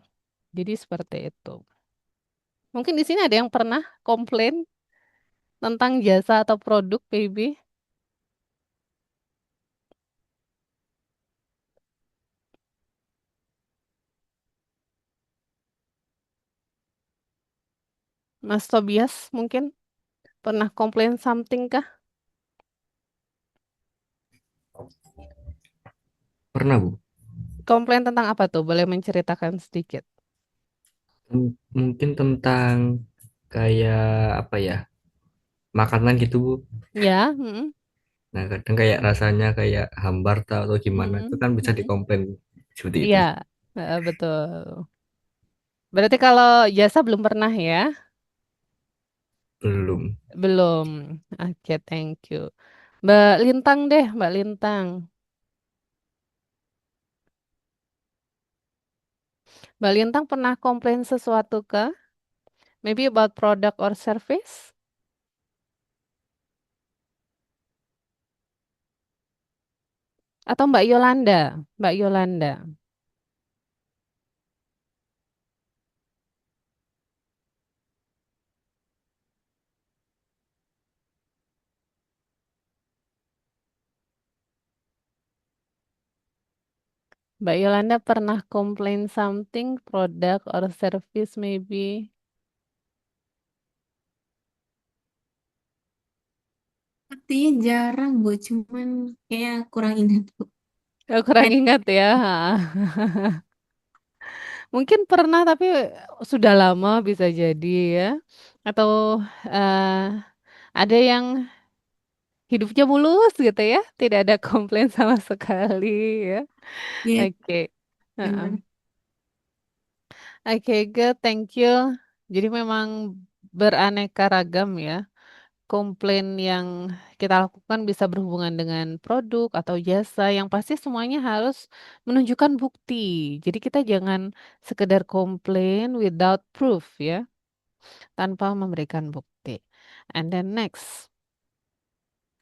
Jadi seperti itu. Mungkin di sini ada yang pernah komplain tentang jasa atau produk, baby? Mas Tobias mungkin pernah komplain something kah? Pernah, Bu. Komplain tentang apa tuh? Boleh menceritakan sedikit? Mungkin tentang kayak apa ya? Makanan gitu, Bu. Ya, Nah, kadang kayak rasanya kayak hambar atau gimana itu kan bisa dikomplain seperti itu. Iya, betul. Berarti kalau jasa belum pernah ya? Belum. Belum. Oke, thank you. Mbak Lintang deh, Mbak Lintang. Mbak Lintang pernah komplain sesuatu kah? Maybe about product or service? Atau Mbak Yolanda? Mbak Yolanda. Mbak Yolanda pernah komplain something, product or service maybe? Sepertinya jarang, Bu. Cuman kayak kurang ingat, Bu. Kurang ingat ya. Mungkin pernah tapi sudah lama bisa jadi ya. Atau ada yang hidupnya mulus gitu ya, tidak ada komplain sama sekali ya. Iya, Oke. benar. Oke, good, thank you. Jadi memang beraneka ragam ya komplain yang kita lakukan bisa berhubungan dengan produk atau jasa, yang pasti semuanya harus menunjukkan bukti. Jadi kita jangan sekedar komplain without proof ya, tanpa memberikan bukti. And then next.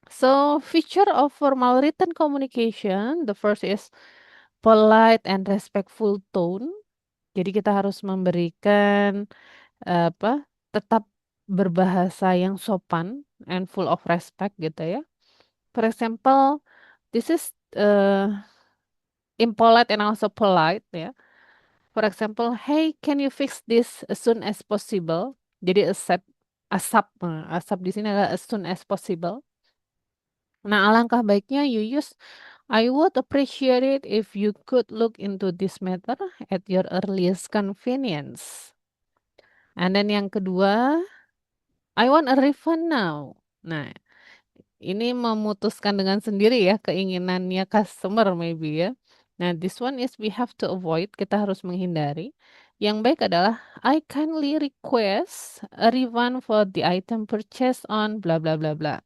So, feature of formal written communication, the first is polite and respectful tone. Jadi kita harus memberikan tetap berbahasa yang sopan and full of respect gitu ya. For example, this is impolite and also polite ya. For example, hey, can you fix this as soon as possible? Jadi asap di sini adalah as soon as possible. Nah, alangkah baiknya you use I would appreciate it if you could look into this matter at your earliest convenience. And then yang kedua, I want a refund now. Nah, ini memutuskan dengan sendiri ya keinginannya customer maybe ya. Nah, this one is we have to avoid, kita harus menghindari. Yang baik adalah I kindly request a refund for the item purchased on bla bla bla bla.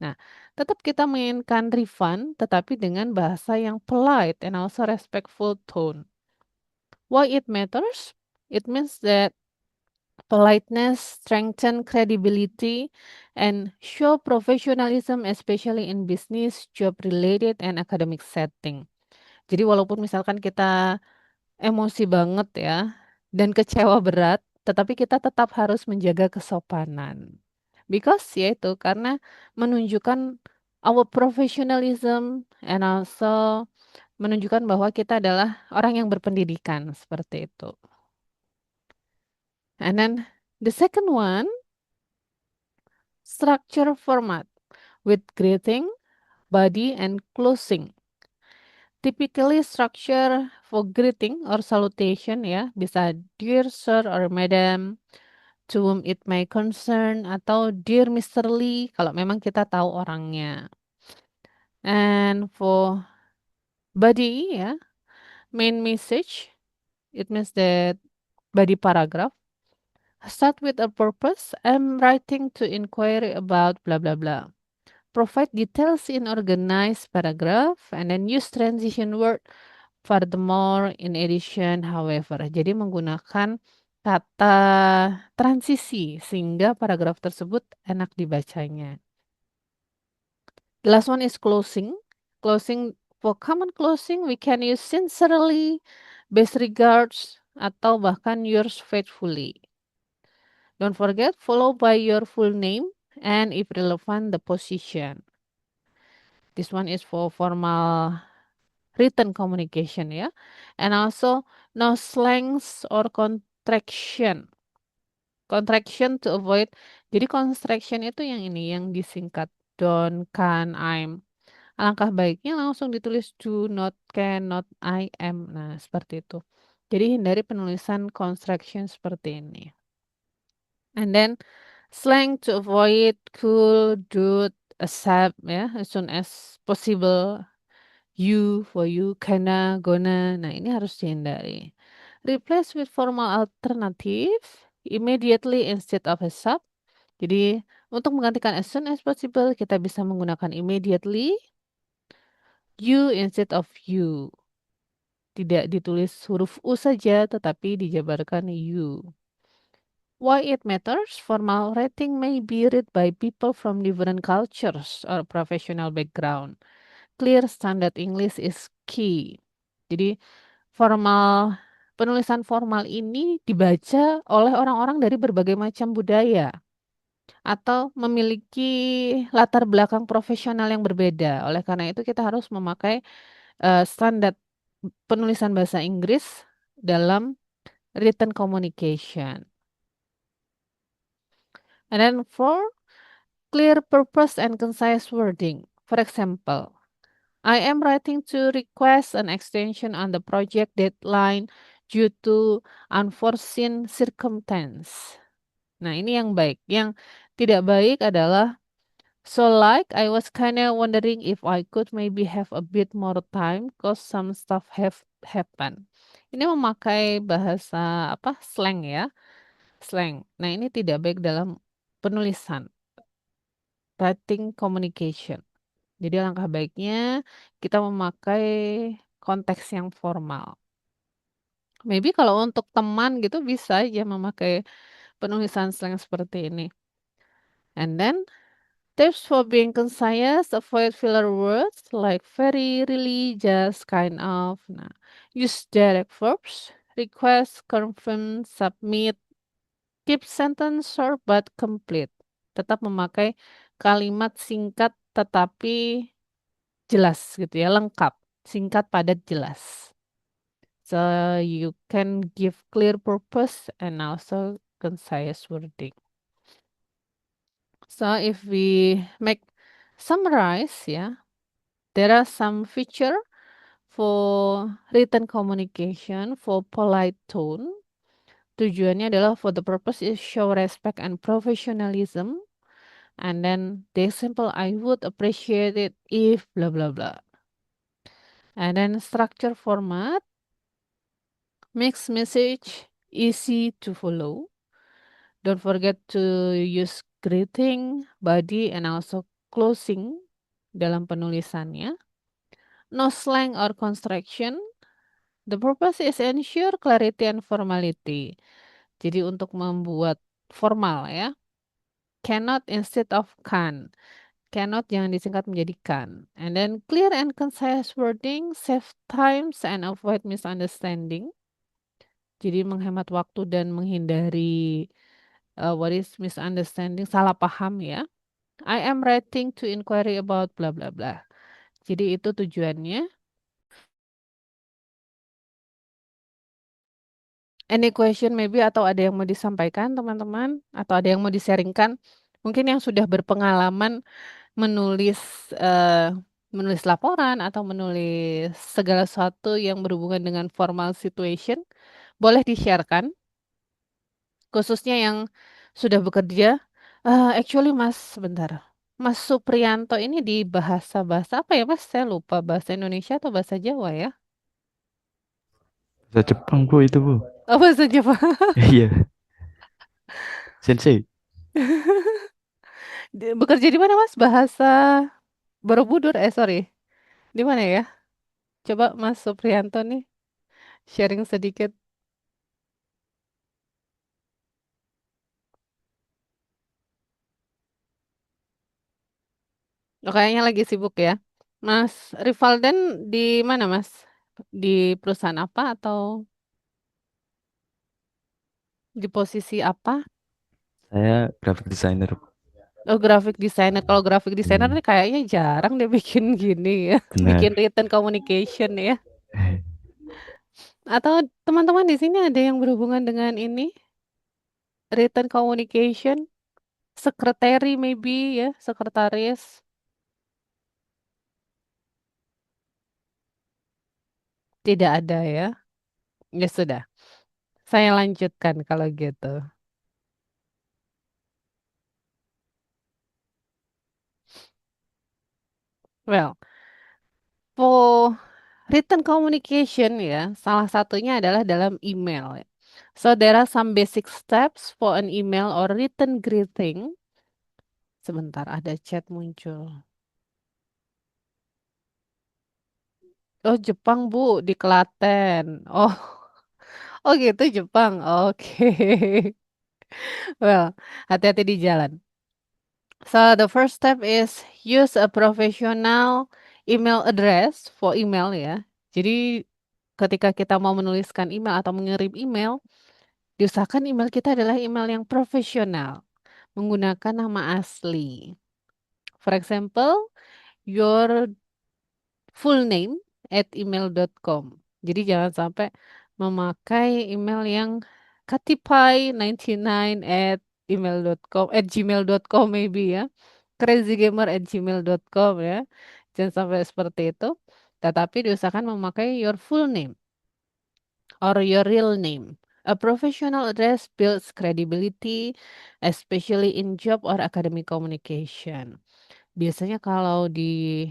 Nah, tetap kita menginginkan refund tetapi dengan bahasa yang polite and also respectful tone. Why it matters? It means that politeness strengthen credibility and show professionalism especially in business, job related and academic setting. Jadi walaupun misalkan kita emosi banget ya dan kecewa berat, tetapi kita tetap harus menjaga kesopanan. Because yaitu karena menunjukkan our professionalism and also menunjukkan bahwa kita adalah orang yang berpendidikan seperti itu. And then the second one, structure format with greeting, body, and closing. Typically structure for greeting or salutation ya, bisa dear sir or madam, to whom it may concern, atau dear Mr. Lee kalau memang kita tahu orangnya. And for body ya, main message, it means that body paragraph. Start with a purpose. I'm writing to inquiry about blah blah blah. Provide details in organized paragraph and then use transition word. Furthermore, in addition, however. Jadi menggunakan kata transisi sehingga paragraf tersebut enak dibacanya. The last one is closing. Closing, for common closing we can use sincerely, best regards, atau bahkan yours faithfully. Don't forget, follow by your full name and if relevant, the position. This one is for formal written communication ya. And also no slangs or contraction. Contraction to avoid. Jadi contraction itu yang ini, yang disingkat don't, can, I'm. Alangkah baiknya langsung ditulis do, not, can, not, I, am. Nah, seperti itu. Jadi hindari penulisan contraction seperti ini. And then slang to avoid cool, dude, accept ya, as soon as possible. You, for you, kinda, gonna. Nah, ini harus dihindari. Replace with formal alternative immediately instead of ASAP. Jadi, untuk menggantikan as soon as possible, kita bisa menggunakan immediately, you instead of you. Tidak ditulis huruf U saja, tetapi dijabarkan you. Why it matters? Formal writing may be read by people from different cultures or professional background. Clear standard English is key. Jadi penulisan formal ini dibaca oleh orang-orang dari berbagai macam budaya atau memiliki latar belakang profesional yang berbeda. Oleh karena itu kita harus memakai standar penulisan bahasa Inggris dalam written communication. And then for clear purpose and concise wording. For example, I am writing to request an extension on the project deadline due to unforeseen circumstance. Nah, ini yang baik. Yang tidak baik adalah so like I was kinda wondering if I could maybe have a bit more time cause some stuff have happened. Ini memakai bahasa slang ya. Slang. Nah, ini tidak baik dalam penulisan. writing communication. Jadi langkah baiknya kita memakai konteks yang formal. Maybe kalau untuk teman gitu bisa aja memakai penulisan slang seperti ini. And then tips for being concise, avoid filler words like very, really, just, kind of. Nah, use direct verbs, request, confirm, submit, keep sentence short but complete. Tetap memakai kalimat singkat tetapi jelas gitu ya, lengkap, singkat, padat, jelas. So you can give clear purpose and also concise wording. So if we make summarize, yeah, there are some feature for written communication for polite tone. Tujuannya adalah for the purpose is show respect and professionalism. And then the example I would appreciate it if blah blah blah. And then structure format makes message easy to follow. Don't forget to use greeting, body, and also closing dalam penulisannya. No slang or construction. The purpose is ensure clarity and formality. Jadi untuk membuat formal ya. Cannot instead of can. Cannot jangan disingkat menjadi can. And then clear and concise wording, save times and avoid misunderstanding. Jadi menghemat waktu dan menghindari what is misunderstanding, salah paham ya. I am writing to inquiry about bla bla bla. Jadi itu tujuannya. Any question maybe atau ada yang mau disampaikan teman-teman atau ada yang mau di-sharingkan? Mungkin yang sudah berpengalaman menulis menulis laporan atau menulis segala sesuatu yang berhubungan dengan formal situation, boleh di-sharekan. Khususnya yang sudah bekerja, actually Mas sebentar, Mas Supriyanto ini di bahasa apa ya Mas? Saya lupa bahasa Indonesia atau bahasa Jawa ya? Bahasa Jepang Bu itu Bu. Oh bahasa Jawa. Iya. Sensei. Bekerja di mana Mas? Bahasa Borobudur, sorry. Di mana ya? Coba Mas Supriyanto nih sharing sedikit. Oh, kayaknya lagi sibuk ya. Mas Rivaldan di mana Mas? Di perusahaan apa atau di posisi apa? Saya graphic designer. Oh, graphic designer. Kalau graphic designer nih kayaknya jarang deh bikin gini ya. Benar. Bikin written communication ya. Atau teman-teman di sini ada yang berhubungan dengan ini? Written communication? Sekretari maybe ya, sekretaris. Tidak ada ya. Ya sudah. Saya lanjutkan kalau gitu. Well, for written communication ya, salah satunya adalah dalam email ya. So there are some basic steps for an email or written greeting. Sebentar, ada chat muncul. Oh, Jepang, Bu, di Klaten. Oh. Oh, gitu Jepang. Oke. Well, hati-hati di jalan. So the first step is use a professional email address for email ya. Jadi ketika kita mau menuliskan email atau mengirim email, diusahakan email kita adalah email yang profesional, menggunakan nama asli. For example, your full name at email.com. Jadi jangan sampai memakai email yang katipai99 at gmail.com maybe ya. crazygamer@gmail.com ya. Jangan sampai seperti itu. Tetapi diusahakan memakai your full name or your real name. A professional address builds credibility, especially in job or academic communication. Biasanya kalau di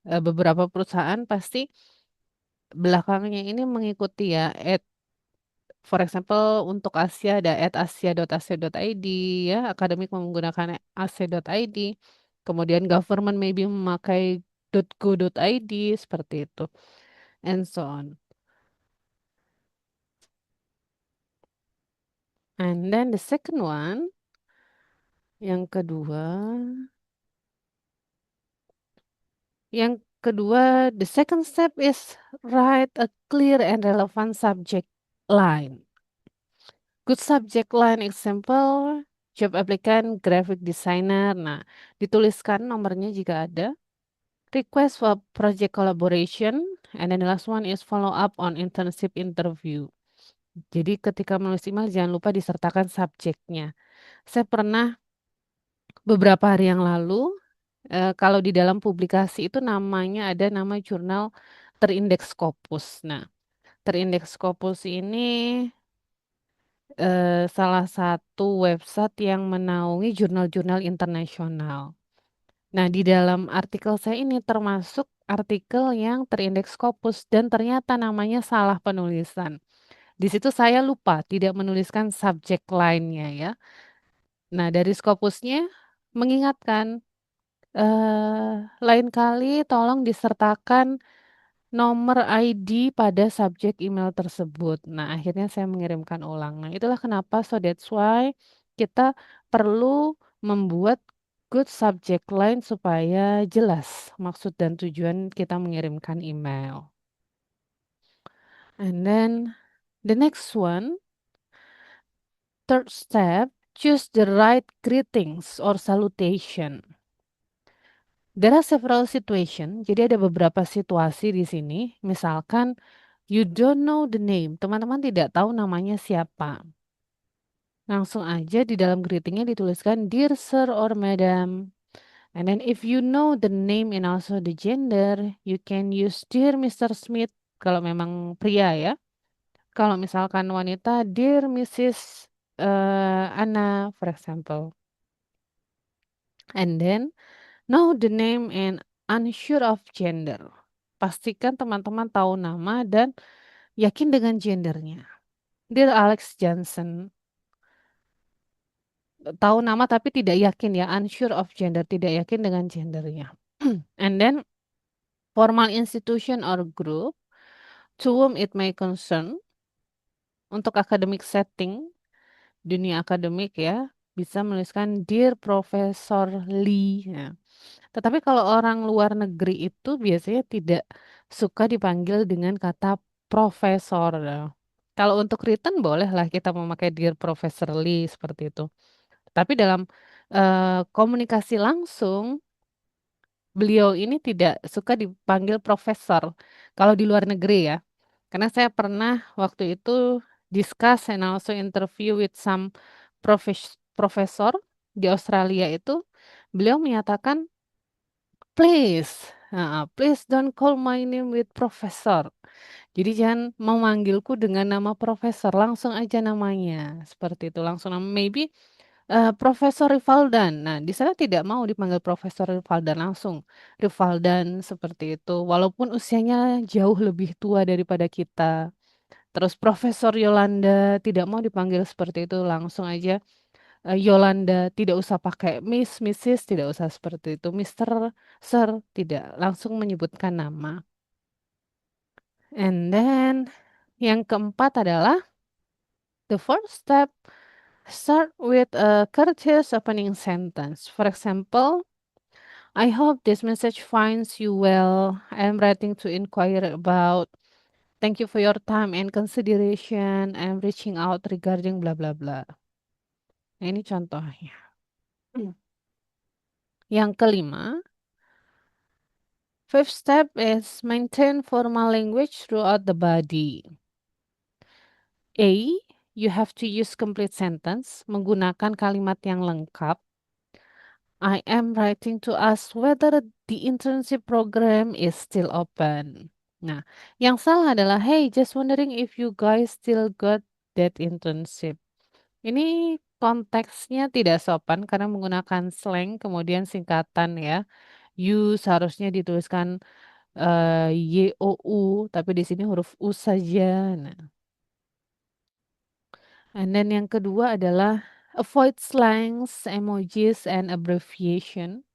beberapa perusahaan pasti belakangnya ini mengikuti ya, for example untuk Asia ada @asia.asia.id ya, akademik menggunakan asia.id. Kemudian government maybe memakai .go.id seperti itu, and so on. And then the second one, yang kedua, the second step is write a clear and relevant subject line. Good subject line example, job applicant, graphic designer. Nah, dituliskan nomornya jika ada. Request for project collaboration, and then the last one is follow up on internship interview. Jadi ketika menulis email jangan lupa disertakan subjeknya. Saya pernah beberapa hari yang lalu, kalau di dalam publikasi itu namanya ada nama jurnal terindeks Scopus. Nah, terindeks Scopus ini salah satu website yang menaungi jurnal-jurnal internasional. Nah, di dalam artikel saya ini termasuk artikel yang terindeks Scopus dan ternyata namanya salah penulisan. Di situ saya lupa tidak menuliskan subject line-nya ya. Nah, dari Scopusnya mengingatkan lain kali tolong disertakan nomor ID pada subjek email tersebut. Nah, akhirnya saya mengirimkan ulang. Nah, itulah kenapa, so that's why kita perlu membuat good subject line supaya jelas maksud dan tujuan kita mengirimkan email. And then the next one, third step, choose the right greetings or salutation. There are several situations, jadi ada beberapa situasi di sini. Misalkan you don't know the name, teman-teman tidak tahu namanya siapa. Langsung aja di dalam greetingnya dituliskan Dear Sir or Madam. And then if you know the name and also the gender, you can use Dear Mr. Smith kalau memang pria ya. Kalau misalkan wanita, Dear Mrs. Anna, for example. And then know the name and unsure of gender. Pastikan teman-teman tahu nama dan yakin dengan gendernya. Dear Alex Johnson. Tahu nama tapi tidak yakin ya, unsure of gender, tidak yakin dengan gendernya. And then formal institution or group to whom it may concern. Untuk academic setting, dunia akademik ya, bisa menuliskan Dear Professor Lee. Ya. Tetapi kalau orang luar negeri itu biasanya tidak suka dipanggil dengan kata profesor. Ya. Kalau untuk written bolehlah kita memakai Dear Professor Lee seperti itu. Tapi dalam komunikasi langsung, beliau ini tidak suka dipanggil profesor kalau di luar negeri ya. Karena saya pernah waktu itu discuss and also interview with some profesor di Australia itu, beliau menyatakan, please don't call my name with professor. Jadi jangan memanggilku dengan nama profesor, langsung aja namanya. Seperti itu, langsung nama maybe Profesor Rivaldan. Nah, di sana tidak mau dipanggil Profesor Rivaldan langsung. Rivaldan seperti itu. Walaupun usianya jauh lebih tua daripada kita. Terus Profesor Yolanda tidak mau dipanggil seperti itu, langsung aja Yolanda, tidak usah pakai Miss, Mrs, tidak usah seperti itu. Mr, Sir, tidak, langsung menyebutkan nama. And then yang keempat adalah the fourth step, start with a courteous opening sentence. For example, I hope this message finds you well. I am writing to inquire about. Thank you for your time and consideration. I am reaching out regarding bla bla bla. Nah, ini contohnya. Yang kelima, fifth step is maintain formal language throughout the body. A, you have to use complete sentence, menggunakan kalimat yang lengkap. I am writing to ask whether the internship program is still open. Nah, yang salah adalah, hey, just wondering if you guys still got that internship. Ini konteksnya tidak sopan karena menggunakan slang, kemudian singkatan ya. You seharusnya dituliskan YOU, tapi di sini huruf U saja. Nah. And then yang kedua adalah avoid slangs, emojis, and abbreviation.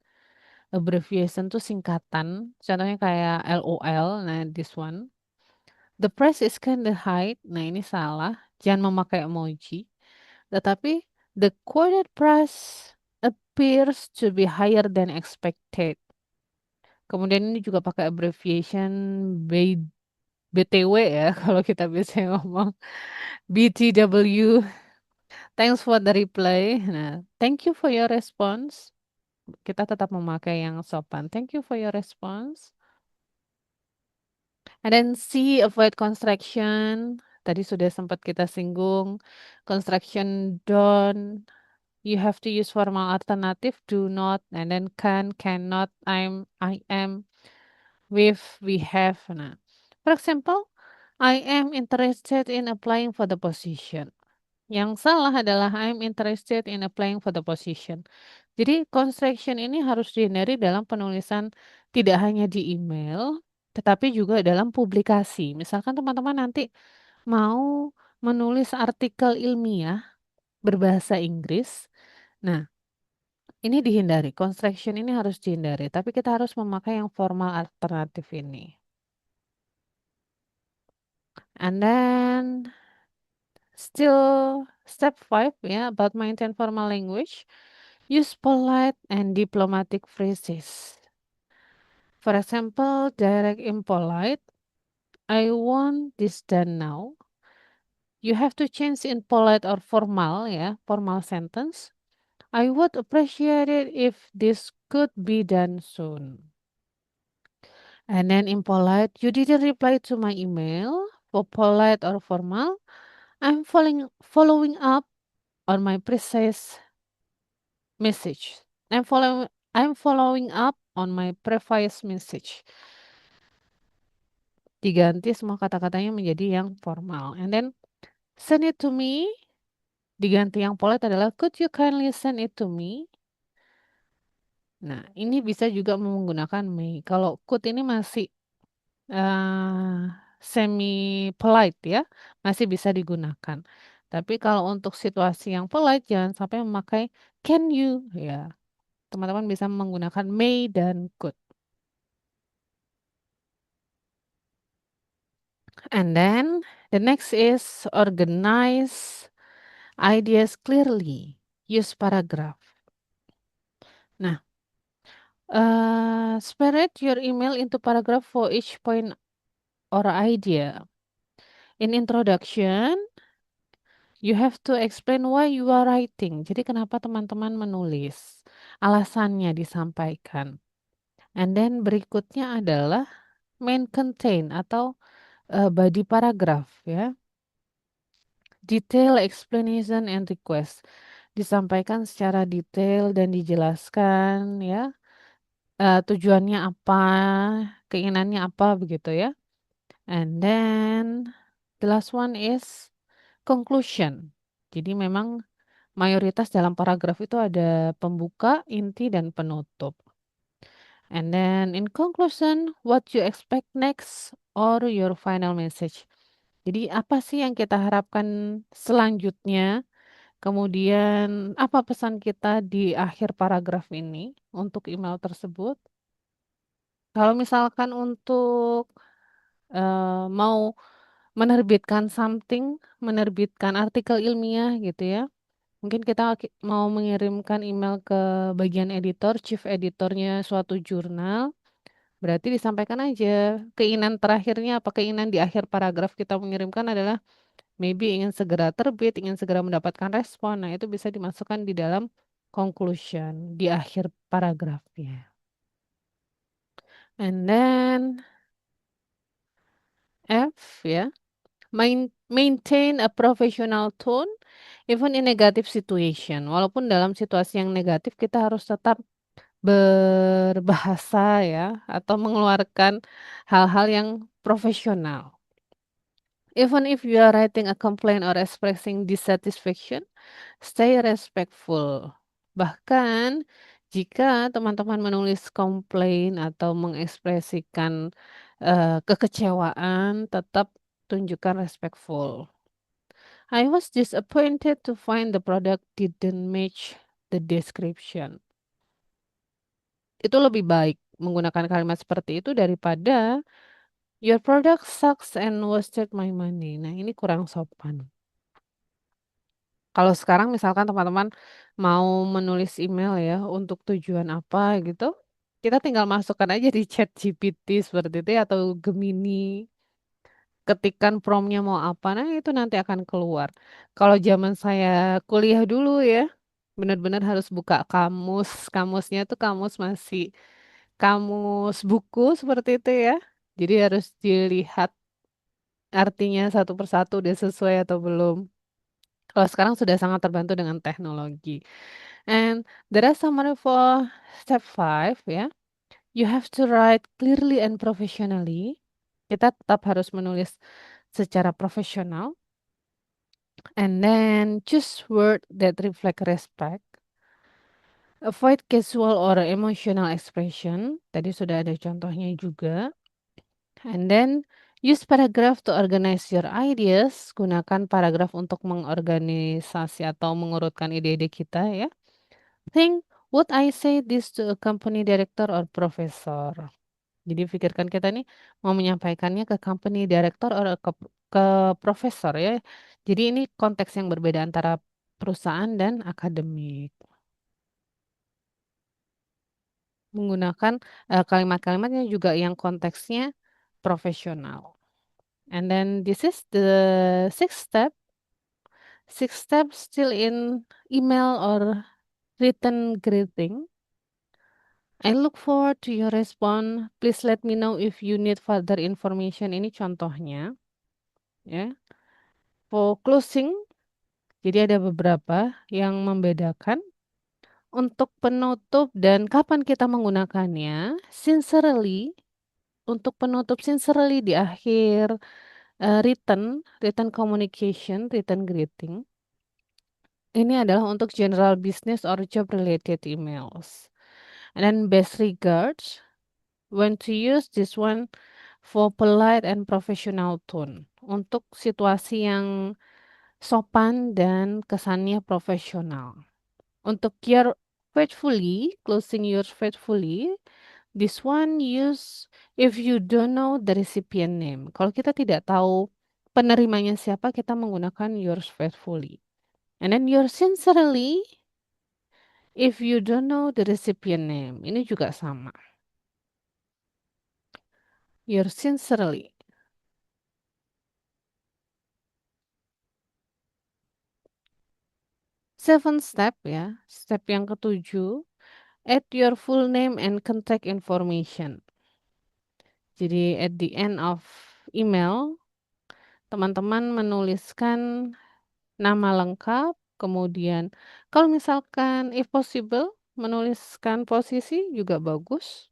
abbreviation tuh singkatan. Contohnya kayak LOL. Nah, this one. The price is kinda high. Nah, ini salah. Jangan memakai emoji. Tetapi the quoted price appears to be higher than expected. Kemudian ini juga pakai abbreviation BTW ya, kalau kita biasanya ngomong BTW. Thanks for the reply. Nah, thank you for your response. Kita tetap memakai yang sopan. Thank you for your response. And then C, avoid construction. Tadi sudah sempat kita singgung. Construction don't. You have to use formal alternative, do not, and then can, cannot, I am, with, we have. Nah, for example, I am interested in applying for the position. Yang salah adalah I'm interested in applying for the position. Jadi construction ini harus dihindari dalam penulisan tidak hanya di email, tetapi juga dalam publikasi. Misalkan teman-teman nanti mau menulis artikel ilmiah berbahasa Inggris. Nah, ini dihindari. Construction ini harus dihindari. Tapi kita harus memakai yang formal alternatif ini. And then still step 5 ya, about maintain formal language. Use polite and diplomatic phrases. For example, direct impolite. I want this done now. You have to change in polite or formal ya, formal sentence. I would appreciate it if this could be done soon. And then impolite, you didn't reply to my email. For polite or formal, I'm following up on my precise message. I'm following up on my previous message. Diganti semua kata-katanya menjadi yang formal. And then send it to me. Diganti yang polite adalah could you kindly send it to me? Nah, ini bisa juga menggunakan may. Kalau could ini masih semi polite ya, masih bisa digunakan. Tapi kalau untuk situasi yang polite jangan sampai memakai can you ya. Teman-teman bisa menggunakan may dan could. And then the next is organize ideas clearly. Use paragraph. Nah, separate your email into paragraph for each point or idea. In introduction, you have to explain why you are writing. Jadi kenapa teman-teman menulis? Alasannya disampaikan. And then berikutnya adalah main content atau body paragraph ya. Detail explanation and request. Disampaikan secara detail dan dijelaskan ya. Tujuannya apa, keinginannya apa begitu ya. And then the last one is conclusion. Jadi memang mayoritas dalam paragraf itu ada pembuka, inti, dan penutup. And then in conclusion, what you expect next or your final message. Jadi apa sih yang kita harapkan selanjutnya? Kemudian apa pesan kita di akhir paragraf ini untuk email tersebut? Kalau misalkan untuk mau menerbitkan something, menerbitkan artikel ilmiah gitu ya. Mungkin kita mau mengirimkan email ke bagian editor, chief editornya suatu jurnal. Berarti disampaikan aja keinginan terakhirnya apa keinginan di akhir paragraf kita mengirimkan adalah maybe ingin segera terbit, ingin segera mendapatkan respon. Nah, itu bisa dimasukkan di dalam conclusion di akhir paragrafnya. And then F ya. Maintain a professional tone even in negative situation. Walaupun dalam situasi yang negatif kita harus tetap berbahasa ya atau mengeluarkan hal-hal yang profesional. Even if you are writing a complaint or expressing dissatisfaction, stay respectful. Bahkan jika teman-teman menulis komplain atau mengekspresikan kekecewaan, tetap tunjukkan respectful. I was disappointed to find the product didn't match the description. Itu lebih baik menggunakan kalimat seperti itu daripada your product sucks and wasted my money. Nah, ini kurang sopan. Kalau sekarang misalkan teman-teman mau menulis email ya untuk tujuan apa gitu, kita tinggal masukkan aja di chat GPT seperti itu ya, atau Gemini. Ketikkan promptnya mau apa, nah itu nanti akan keluar. Kalau zaman saya kuliah dulu ya, benar-benar harus buka kamus. Kamusnya tuh kamus masih kamus buku seperti itu ya. Jadi harus dilihat artinya satu persatu udah sesuai atau belum. Kalau sekarang sudah sangat terbantu dengan teknologi. And there are summary for step 5 ya. You have to write clearly and professionally. Kita tetap harus menulis secara profesional. And then choose word that reflect respect. Avoid casual or emotional expression. Tadi sudah ada contohnya juga. And then use paragraph to organize your ideas. Gunakan paragraf untuk mengorganisasi atau mengurutkan ide-ide kita ya. Think, would I say this to a company director or professor? Jadi pikirkan kita nih mau menyampaikannya ke company director or ke profesor ya. Jadi ini konteks yang berbeda antara perusahaan dan akademik. Menggunakan kalimat-kalimatnya juga yang konteksnya profesional. And then this is the sixth step. Sixth step still in email or written greeting. I look forward to your response. Please let me know if you need further information. Ini contohnya. Ya. For closing, jadi ada beberapa yang membedakan. Untuk penutup dan kapan kita menggunakannya, sincerely, untuk penutup sincerely di akhir written communication, written greeting. Ini adalah untuk general business or job related emails. And then best regards, when to use this one for polite and professional tone. Untuk situasi yang sopan dan kesannya profesional. Untuk your faithfully, closing yours faithfully, this one use if you don't know the recipient name. Kalau kita tidak tahu penerimanya siapa, kita menggunakan yours faithfully. And then yours sincerely, if you don't know the recipient name. Ini juga sama. Yours sincerely. Seven step ya. Step yang ketujuh, add your full name and contact information. Jadi at the end of email, teman-teman menuliskan nama lengkap, kemudian kalau misalkan if possible menuliskan posisi juga bagus.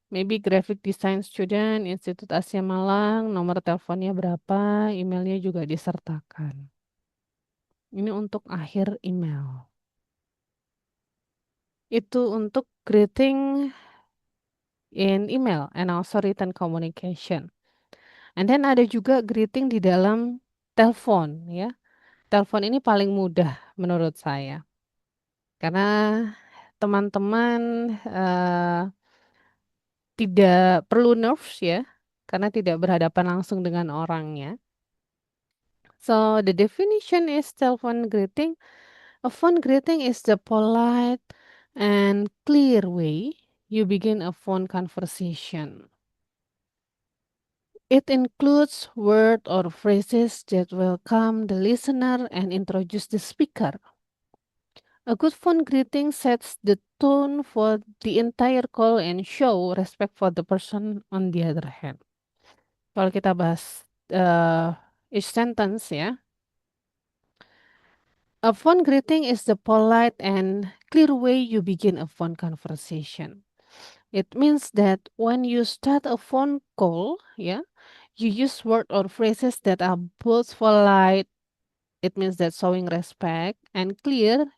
Maybe graphic design student, Institut Asia Malang, nomor teleponnya berapa, emailnya juga disertakan. Ini untuk akhir email. Itu untuk greeting in email and also written communication. And then ada juga greeting di dalam telepon ya. Telepon ini paling mudah menurut saya. Karena teman-teman tidak perlu nerves ya. Karena tidak berhadapan langsung dengan orangnya. So the definition is telephone greeting. A phone greeting is the polite and clear way you begin a phone conversation. It includes words or phrases that welcome the listener and introduce the speaker. A good phone greeting sets the tone for the entire call and show respect for the person on the other hand. Kalau kita bahas each sentence ya. A phone greeting is the polite and clear way you begin a phone conversation. It means that when you start a phone call, yeah, you use words or phrases that are both polite. It means that showing respect and clear.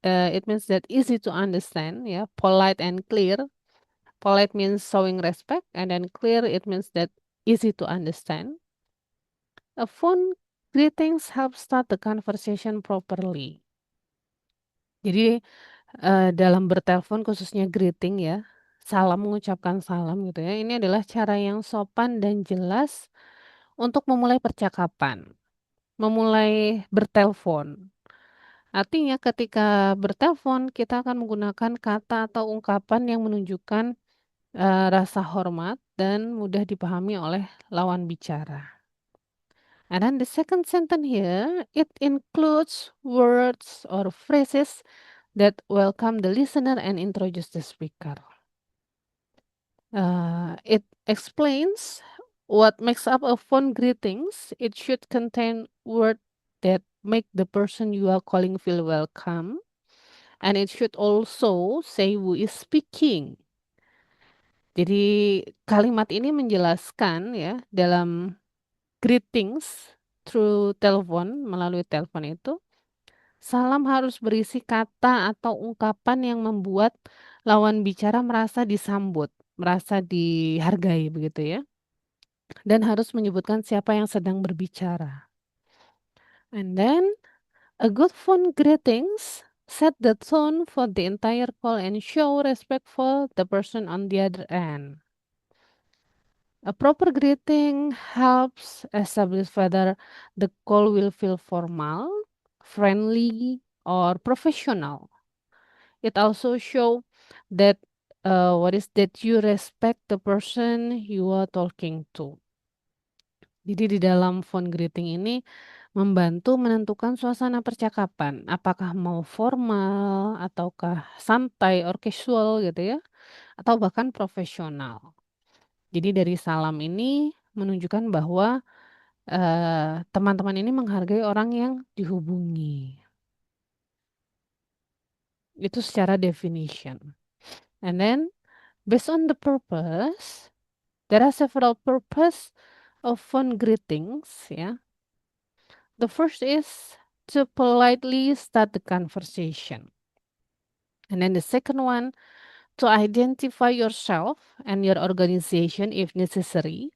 It means that easy to understand, yeah, polite and clear. Polite means showing respect, and then clear it means that easy to understand. A phone greetings help start the conversation properly. Jadi dalam bertelepon khususnya greeting ya, salam, mengucapkan salam gitu ya, ini adalah cara yang sopan dan jelas untuk memulai percakapan, memulai bertelepon. Artinya ketika bertelepon kita akan menggunakan kata atau ungkapan yang menunjukkan, rasa hormat dan mudah dipahami oleh lawan bicara. And then the second sentence here, it includes words or phrases that welcome the listener and introduce the speaker. It explains what makes up a phone greetings. It should contain words that make the person you are calling feel welcome, and it should also say who is speaking. Jadi kalimat ini menjelaskan ya dalam greetings through telepon, melalui telepon itu, salam harus berisi kata atau ungkapan yang membuat lawan bicara merasa disambut, merasa dihargai begitu ya. Dan harus menyebutkan siapa yang sedang berbicara. And then a good phone greetings set the tone for the entire call and show respect for the person on the other end. A proper greeting helps establish whether the call will feel formal, friendly, or professional. It also show that that you respect the person you are talking to. Jadi di dalam phone greeting ini membantu menentukan suasana percakapan, apakah mau formal ataukah santai or casual gitu ya, atau bahkan profesional. Jadi dari salam ini menunjukkan bahwa, teman-teman ini menghargai orang yang dihubungi. Itu secara definition. And then based on the purpose, there are several purpose of phone greetings ya. The first is to politely start the conversation. And then the second one, to identify yourself and your organization if necessary.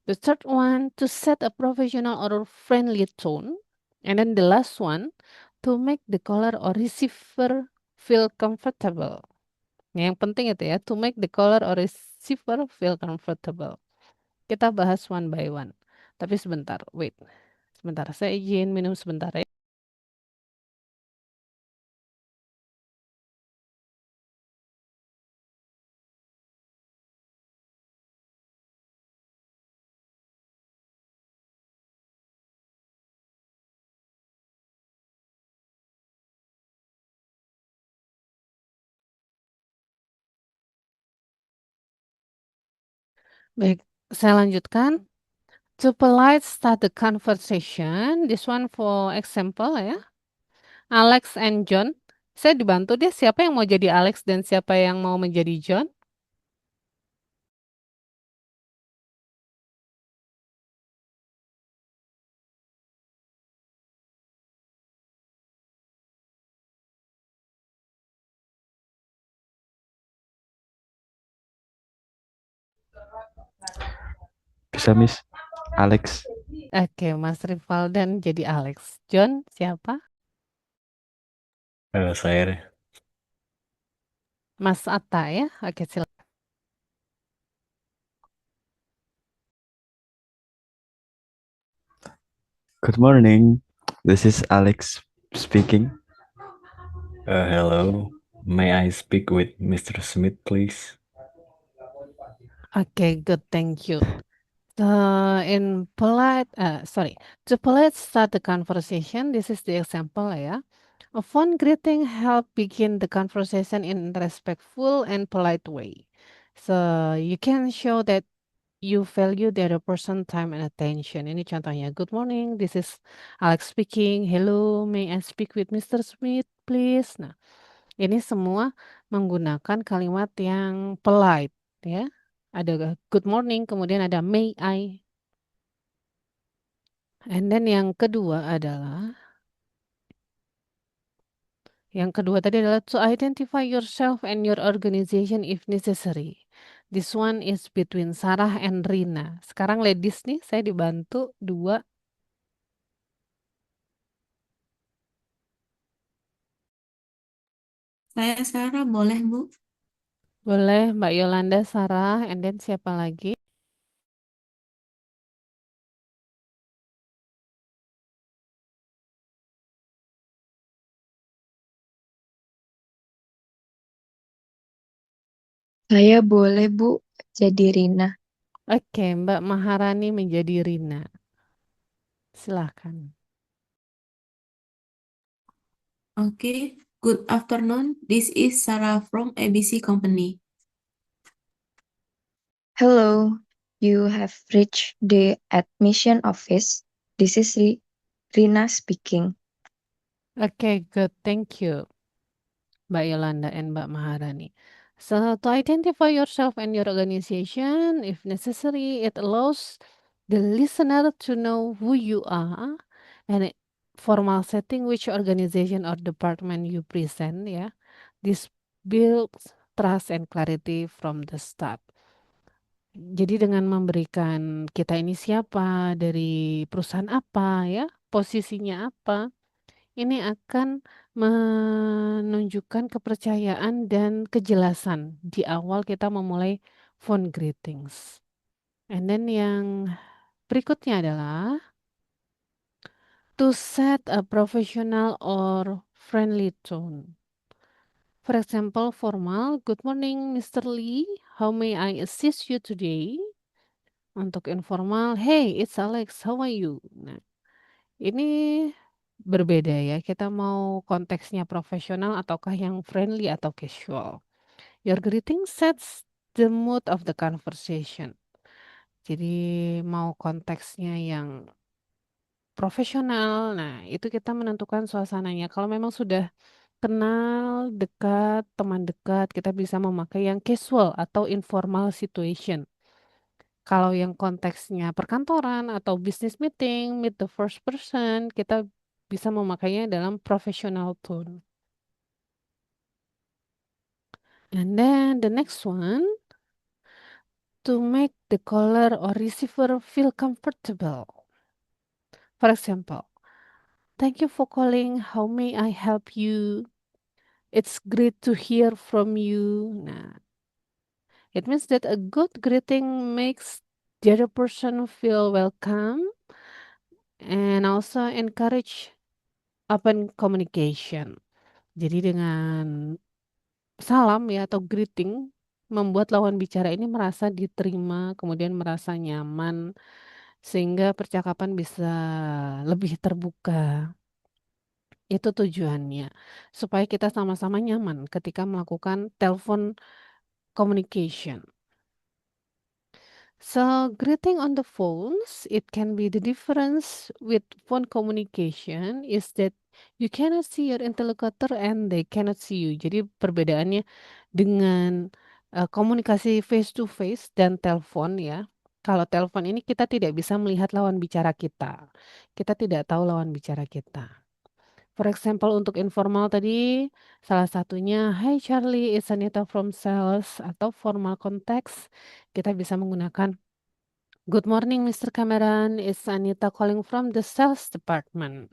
The third one, to set a professional or friendly tone. And then the last one, to make the caller or receiver feel comfortable. Yang penting itu ya, to make the caller or receiver feel comfortable. Kita bahas one by one. Tapi sebentar, wait. Sebentar, saya izin minum sebentar ya. Baik, saya lanjutkan. To polite start the conversation. This one for example ya. Alex and John. Saya dibantu deh siapa yang mau jadi Alex dan siapa yang mau menjadi John? Bisa, Miss. Alex. Oke, Mas Rivaldan jadi Alex. John siapa? Saya deh. Mas Atta ya. Oke, silakan. Good morning. This is Alex speaking. Hello. May I speak with Mr. Smith, please? Okay, good. Thank you. To polite start the conversation, this is the example ya. A phone greeting help begin the conversation in respectful and polite way. So you can show that you value the other person time and attention. Ini contohnya. Good morning, this is Alex speaking. Hello, may I speak with Mr. Smith, please? Nah, ini semua menggunakan kalimat yang polite ya. Ada good morning, kemudian ada may I. And then yang kedua tadi adalah to identify yourself and your organization if necessary. This one is between Sarah and Rina. Sekarang ladies nih, saya dibantu dua. Saya Sarah, boleh Bu? Boleh Mbak Yolanda, Sarah, and then siapa lagi? Saya boleh, Bu, jadi Rina. Oke, Mbak Maharani menjadi Rina. Silahkan. Okay. Good afternoon. This is Sarah from ABC Company. Hello, you have reached the admission office. This is Rina speaking. Okay, good. Thank you, Mbak Yolanda and Mbak Maharani. So, to identify yourself and your organization, if necessary, it allows the listener to know who you are and formal setting which organization or department you present, ya. This builds trust and clarity from the start. Jadi dengan memberikan kita ini siapa, dari perusahaan apa ya, posisinya apa, ini akan menunjukkan kepercayaan dan kejelasan di awal kita memulai phone greetings. And then yang berikutnya adalah to set a professional or friendly tone. For example, formal, good morning Mr. Lee, how may I assist you today? Untuk informal, hey it's Alex, how are you? Nah, ini berbeda ya, kita mau konteksnya profesional ataukah yang friendly atau casual. Your greeting sets the mood of the conversation. Jadi mau konteksnya yang profesional, nah itu kita menentukan suasananya. Kalau memang sudah kenal, dekat, teman dekat, kita bisa memakai yang casual atau informal situation. Kalau yang konteksnya perkantoran atau business meeting, meet the first person, kita bisa memakainya dalam professional tone. And then the next one, to make the caller or receiver feel comfortable. For example, thank you for calling, how may I help you? It's great to hear from you. Nah, it means that a good greeting makes the other person feel welcome and also encourage open communication. Jadi dengan salam ya atau greeting membuat lawan bicara ini merasa diterima, kemudian merasa nyaman sehingga percakapan bisa lebih terbuka. Itu tujuannya supaya kita sama-sama nyaman ketika melakukan telepon communication. So, greeting on the phones, it can be the difference with phone communication is that you cannot see your interlocutor and they cannot see you. Jadi perbedaannya dengan komunikasi face to face dan telepon ya. Kalau telepon ini kita tidak bisa melihat lawan bicara kita. Kita tidak tahu lawan bicara kita. For example, untuk informal tadi, salah satunya, Hi Charlie, it's Anita from sales, atau formal konteks, kita bisa menggunakan, Good morning Mr. Cameron, it's Anita calling from the sales department.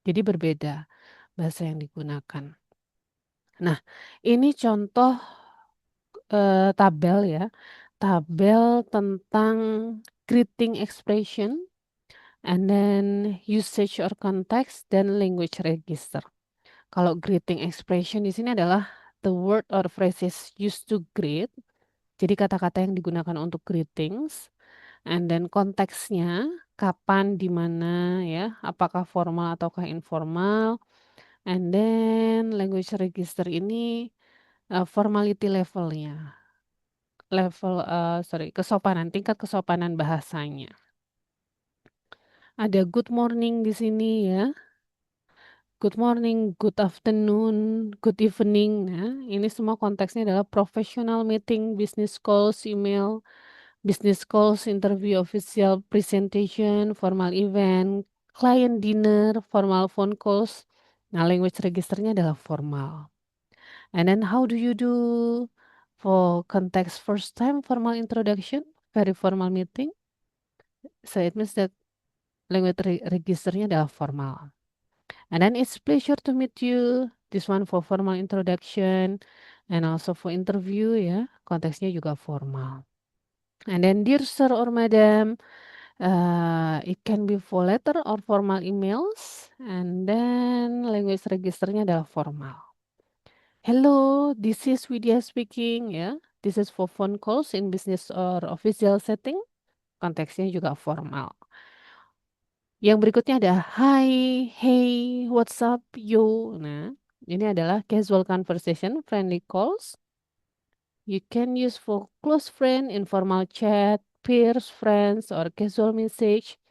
Jadi berbeda bahasa yang digunakan. Nah, ini contoh tabel ya, tabel tentang greeting expression, and then usage or context, dan language register. Kalau greeting expression di sini adalah the word or phrases used to greet. Jadi kata-kata yang digunakan untuk greetings. And then konteksnya kapan, di mana ya, apakah formal ataukah informal. And then language register ini formality levelnya. Kesopanan, tingkat kesopanan bahasanya. Ada good morning di sini ya. Good morning, good afternoon, good evening. Nah, ini semua konteksnya adalah professional meeting, business calls, email, business calls, interview, official presentation, formal event, client dinner, formal phone calls. Nah, language registernya adalah formal. And then how do you do for context first time formal introduction, very formal meeting? So it means that language registernya adalah formal. And then it's pleasure to meet you. This one for formal introduction and also for interview ya. Konteksnya juga formal. And then dear sir or madam, it can be for letter or formal emails. And then language registernya adalah formal. Hello, this is Widya speaking ya. This is for phone calls in business or official setting. Konteksnya juga formal. Yang berikutnya ada hi, hey, what's up, yo. Nah, ini adalah casual conversation, friendly calls. You can use for close friend, informal chat, peers, friends, or casual message.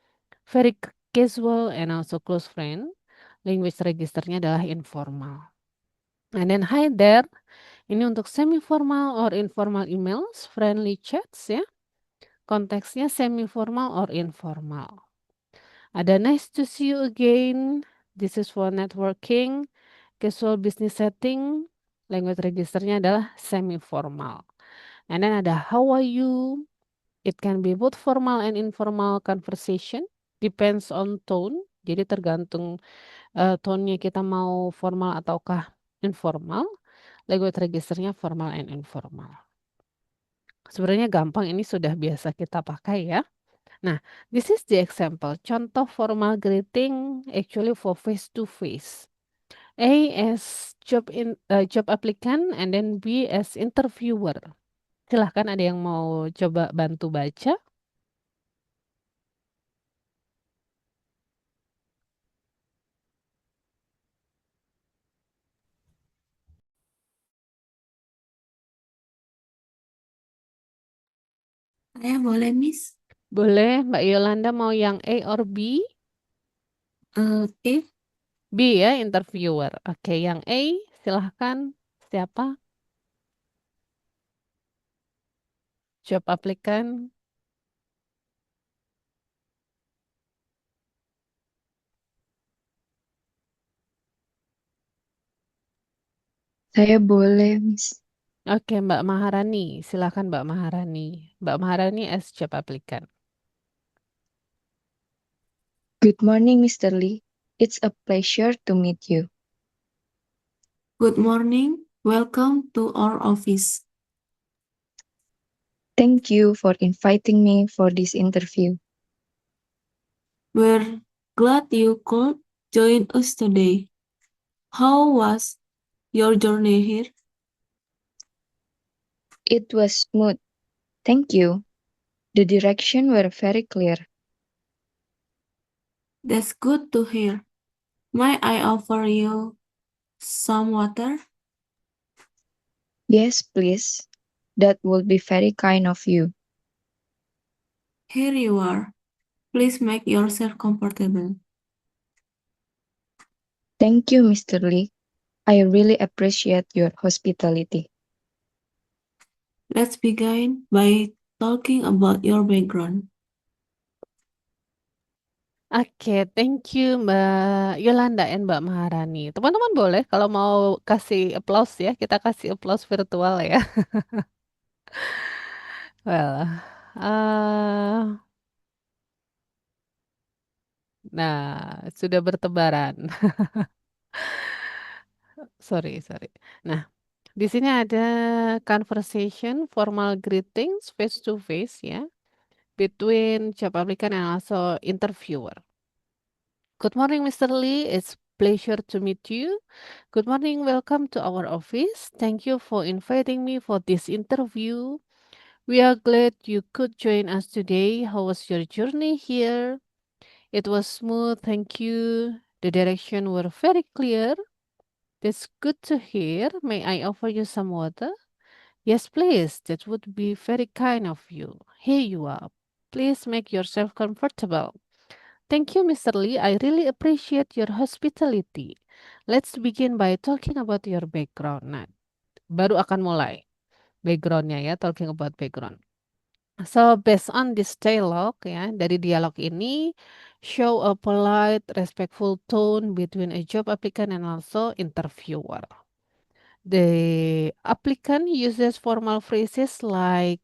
Very casual and also close friend. Language registernya adalah informal. And then hi there. Ini untuk semi-formal or informal emails, friendly chats ya. Konteksnya semi-formal or informal. Ada nice to see you again. This is for networking, casual business setting. Language registernya adalah semi-formal. And then ada how are you? It can be both formal and informal conversation. Depends on tone. Jadi tergantung tone-nya kita mau formal ataukah informal. Language registernya formal and informal. Sebenarnya gampang, ini sudah biasa kita pakai ya. Nah, this is the example. Contoh formal greeting actually for face to face. A as job applicant and then B as interviewer. Silahkan ada yang mau coba bantu baca. Saya boleh, Miss? Boleh, Mbak Yolanda mau yang A or B? A. B ya, interviewer. Oke, yang A silahkan. Siapa? Job applicant. Saya boleh, Miss. Oke, Mbak Maharani. Silahkan Mbak Maharani. Mbak Maharani as job applicant. Good morning, Mr. Lee. It's a pleasure to meet you. Good morning. Welcome to our office. Thank you for inviting me for this interview. We're glad you could join us today. How was your journey here? It was smooth. Thank you. The directions were very clear. That's good to hear. May I offer you some water? Yes, please. That would be very kind of you. Here you are. Please make yourself comfortable. Thank you, Mr. Lee. I really appreciate your hospitality. Let's begin by talking about your background. Oke, thank you Mbak Yolanda dan Mbak Maharani. Teman-teman boleh kalau mau kasih applause ya, kita kasih applause virtual ya. Well, nah sudah bertebaran. Sorry. Nah, di sini ada conversation, formal greetings, face to face ya, between job applicant and also interviewer. Good morning, Mr. Lee. It's pleasure to meet you. Good morning. Welcome to our office. Thank you for inviting me for this interview. We are glad you could join us today. How was your journey here? It was smooth, thank you. The direction were very clear. That's good to hear. May I offer you some water? Yes, please. That would be very kind of you. Here you are. Please make yourself comfortable. Thank you, Mr. Lee. I really appreciate your hospitality. Let's begin by talking about your background. Nah, baru akan mulai backgroundnya ya, talking about background. So based on this dialogue ya, dari dialog ini show a polite, respectful tone between a job applicant and also interviewer. The applicant uses formal phrases like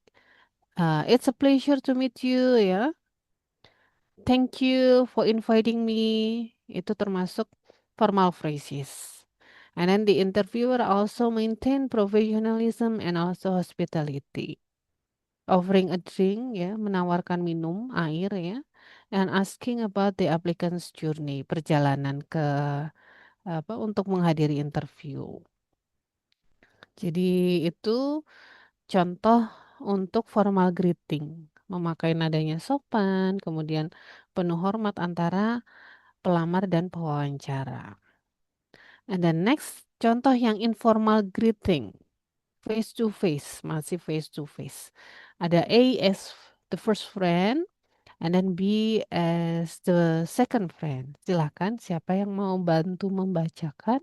it's a pleasure to meet you ya. Thank you for inviting me. Itu termasuk formal phrases. And then the interviewer also maintain professionalism and also hospitality. Offering a drink, ya, menawarkan minum, air, ya, and asking about the applicant's journey, perjalanan ke untuk menghadiri interview. Jadi itu contoh untuk formal greeting, memakai nadanya sopan, kemudian penuh hormat antara pelamar dan pewawancara. And then next, contoh yang informal greeting, face to face, masih face to face. Ada A as the first friend, and then B as the second friend. Silakan, siapa yang mau bantu membacakan?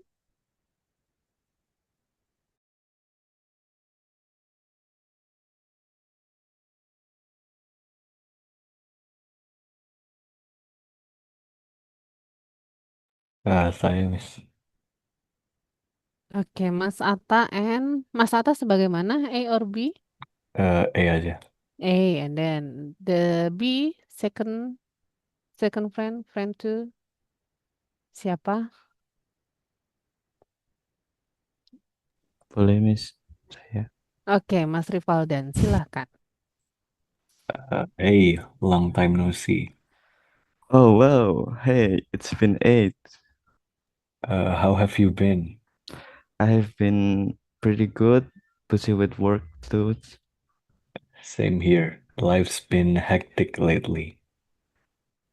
Saya, Miss. Oke, Mas Atta sebagai mana? A or B? A aja. A, and then the B, second friend, friend two, siapa? Boleh, Miss. Saya. Oke, Mas Rivaldan, silahkan. A, long time no see. Oh, wow. Hey, it's been 8. How have you been? I have been pretty good, busy with work too. Same here. Life's been hectic lately.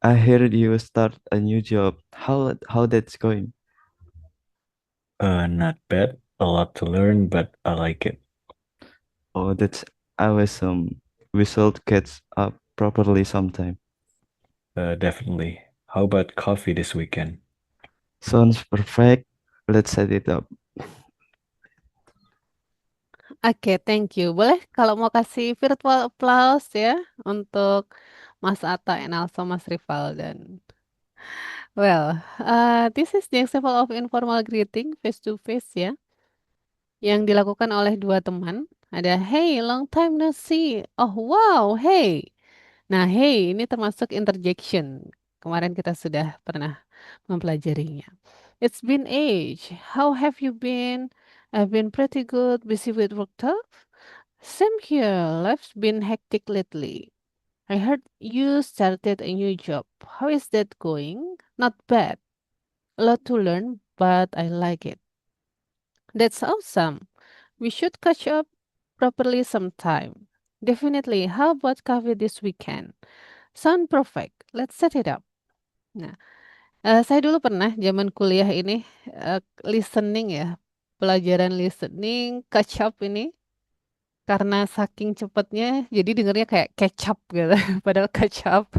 I heard you start a new job. How that's going? Not bad. A lot to learn, but I like it. Oh, that's awesome. We should catch up properly sometime. Definitely. How about coffee this weekend? Sounds perfect. Let's set it up. Oke, thank you. Boleh kalau mau kasih virtual applause ya untuk Mas Atta and also Mas Rivaldan. Well, this is the example of informal greeting face to face ya, yang dilakukan oleh dua teman. Ada hey, long time no see. Oh wow, hey. Nah, hey ini termasuk interjection. Kemarin kita sudah pernah mempelajarinya. It's been age. How have you been? I've been pretty good, busy with work stuff. Same here. Life's been hectic lately. I heard you started a new job. How is that going? Not bad. A lot to learn, but I like it. That's awesome. We should catch up properly sometime. Definitely. How about coffee this weekend? Sound perfect. Let's set it up. Nah, saya dulu pernah zaman kuliah ini listening ya, pelajaran listening, catch up ini. Karena saking cepatnya, jadi dengernya kayak catch up gitu, padahal catch up.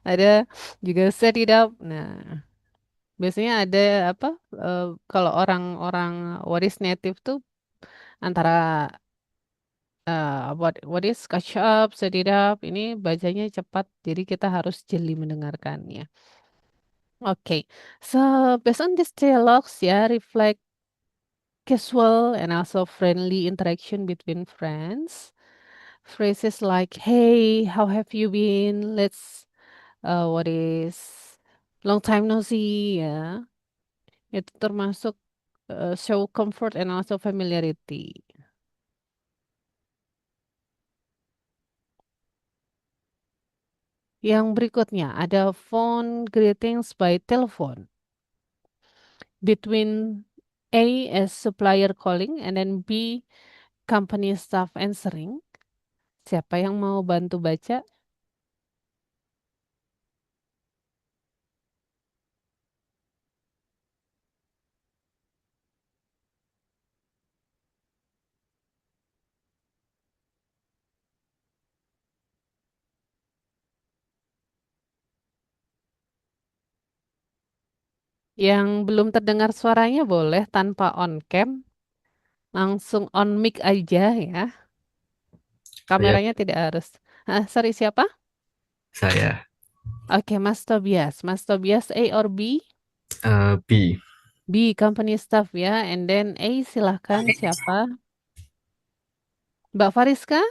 Ada juga set it up. Nah, biasanya ada apa? Kalau orang-orang what is native tuh antara what is catch up, set it up, ini bacanya cepat, jadi kita harus jeli mendengarkannya. Oke, so based on these dialogues ya, reflect casual and also friendly interaction between friends. Phrases like, hey, how have you been? What is, long time no see, ya. Itu termasuk show comfort and also familiarity. Yang berikutnya ada phone greetings by telephone. Between A as supplier calling and then B company staff answering. Siapa yang mau bantu baca? Yang belum terdengar suaranya boleh tanpa on cam, langsung on mic aja ya. Kameranya tidak harus. Sorry, siapa? Saya. Oke, Mas Tobias. Mas Tobias A or B? B. B, company staff ya. And then A, silahkan siapa? Mbak Fariska?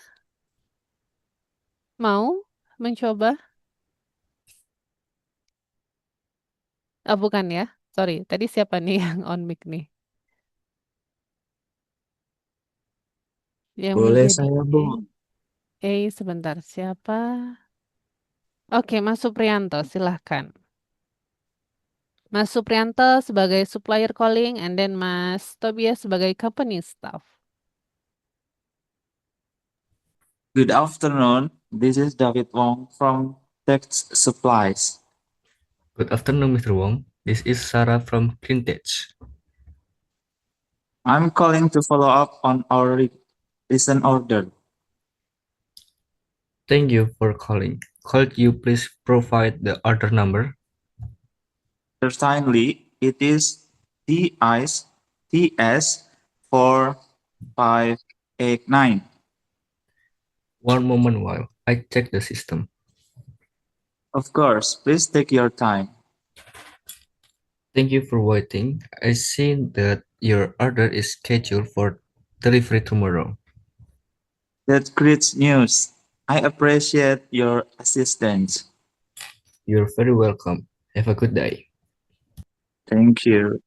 Mau mencoba? Oh, bukan ya? Sorry, tadi siapa nih yang on mic nih? Yang Boleh menjadi saya, Bu. sebentar, siapa? Oke, Mas Suprianto, silahkan. Mas Suprianto sebagai supplier calling, and then Mas Tobias sebagai company staff. Good afternoon. This is David Wong from Text Supplies. Good afternoon, Mr. Wong. This is Sarah from Grintech. I'm calling to follow up on our recent order. Thank you for calling. Could you please provide the order number? Certainly, it is TS 4589. One moment while I check the system. Of course, please take your time. Thank you for waiting. I see that your order is scheduled for delivery tomorrow. That's great news. I appreciate your assistance. You're very welcome. Have a good day. Thank you.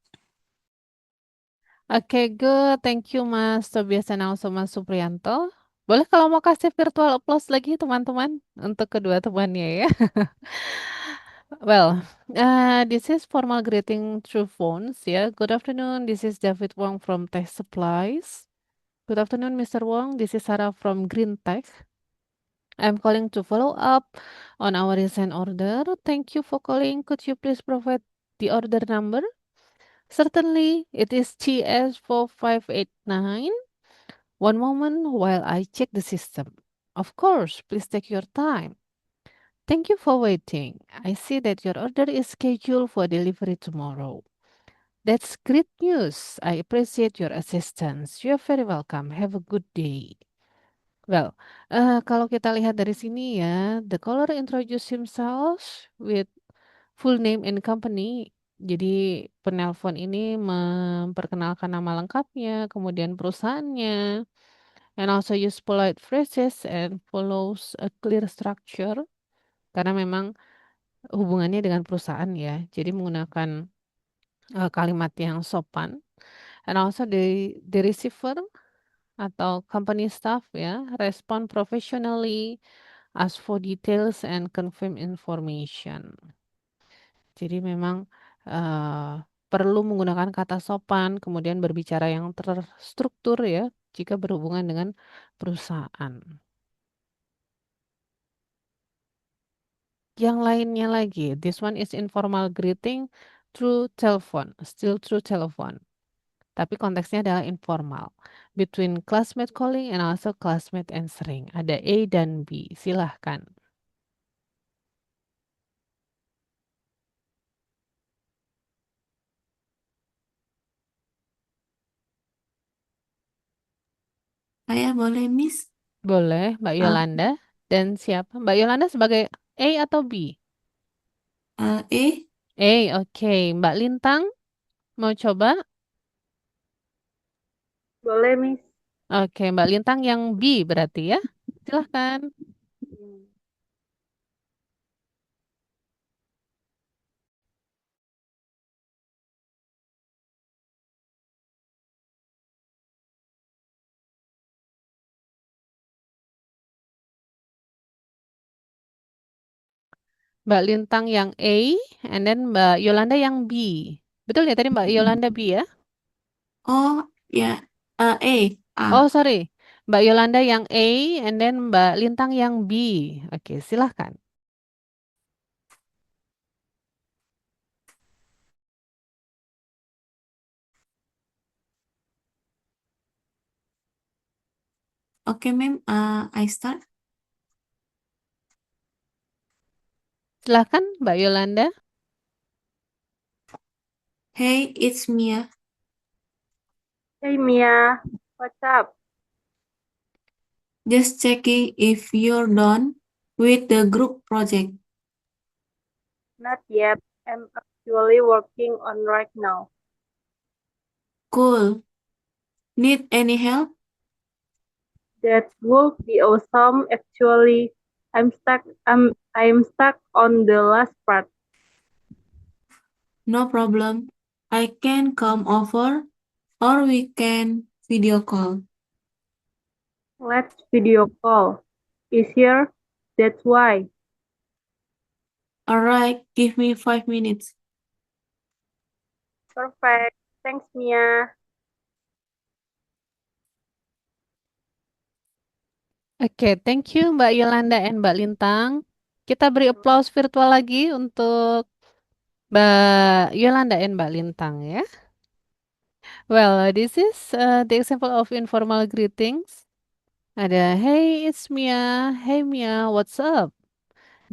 Oke, good. Thank you, Mas Tobias dan also Mas Suprianto. Boleh kalau mau kasih virtual applause lagi, teman-teman, untuk kedua temannya ya. Well, this is formal greeting through phones ya. Good afternoon, this is David Wong from Tech Supplies. Good afternoon, Mr. Wong. This is Sarah from Green Tech. I'm calling to follow up on our recent order. Thank you for calling. Could you please provide the order number? Certainly, it is TS4589. One moment while I check the system. Of course, please take your time. Thank you for waiting. I see that your order is scheduled for delivery tomorrow. That's great news. I appreciate your assistance. You're very welcome. Have a good day. Well, kalau kita lihat dari sini ya, the caller introduce himself with full name and company. Jadi penelpon ini memperkenalkan nama lengkapnya, kemudian perusahaannya, and also use polite phrases and follows a clear structure. Karena memang hubungannya dengan perusahaan ya, jadi menggunakan kalimat yang sopan. And also the receiver atau company staff ya, respond professionally, ask for details and confirm information. Jadi memang perlu menggunakan kata sopan, kemudian berbicara yang terstruktur ya, jika berhubungan dengan perusahaan. Yang lainnya lagi, this one is informal greeting through telephone, still through telephone. Tapi konteksnya adalah informal. Between classmate calling and also classmate answering. Ada A dan B. Silahkan. Saya boleh, Miss? Boleh, Mbak Yolanda. Dan siapa? Mbak Yolanda sebagai A atau B? A. A, oke. Mbak Lintang, mau coba? Boleh, Miss. Oke, Mbak Lintang yang B berarti ya. Silahkan. Mbak Lintang yang A, and then Mbak Yolanda yang B. Betul ya tadi Mbak Yolanda B ya? Oh, ya. A. Oh, sorry. Mbak Yolanda yang A, and then Mbak Lintang yang B. Oke, silahkan. Okay, ma'am. I start. Silahkan Mbak Yolanda. Hey, it's Mia. Hey, Mia. What's up? Just checking if you're done with the group project. Not yet. I'm actually working on right now. Cool. Need any help? That would be awesome. Actually, I'm stuck on the last part. No problem. I can come over or we can video call. Let's video call. Easier, that's why. Alright, give me 5 minutes. Perfect. Thanks, Mia. Oke, thank you Mbak Yolanda and Mbak Lintang. Kita beri applause virtual lagi untuk Mbak Yolanda and Mbak Lintang ya. Well, this is the example of informal greetings. Ada, hey, it's Mia. Hey Mia, what's up?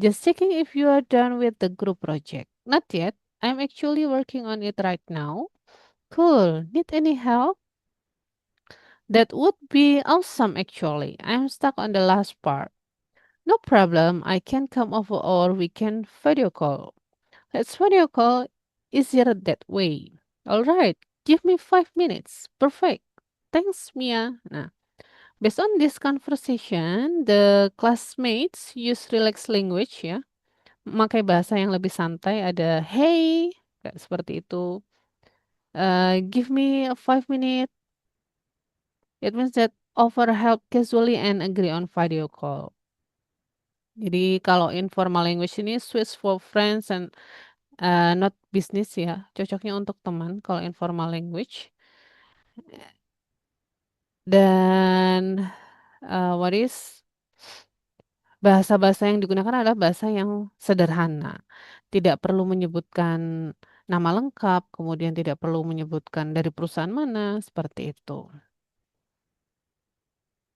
Just checking if you are done with the group project. Not yet. I'm actually working on it right now. Cool. Need any help? That would be awesome actually. I'm stuck on the last part. No problem. I can come over or we can video call. Let's video call. Easier that way. All right. Give me 5 minutes. Perfect. Thanks, Mia. Nah, based on this conversation, the classmates use relaxed language ya. Memakai bahasa yang lebih santai, ada hey, kayak seperti itu. Give me a 5 minute. It means that offer help casually and agree on video call. Jadi kalau informal language ini Swiss for friends and not business ya. Cocoknya untuk teman kalau informal language. Dan what is bahasa-bahasa yang digunakan adalah bahasa yang sederhana. Tidak perlu menyebutkan nama lengkap, kemudian tidak perlu menyebutkan dari perusahaan mana, seperti itu.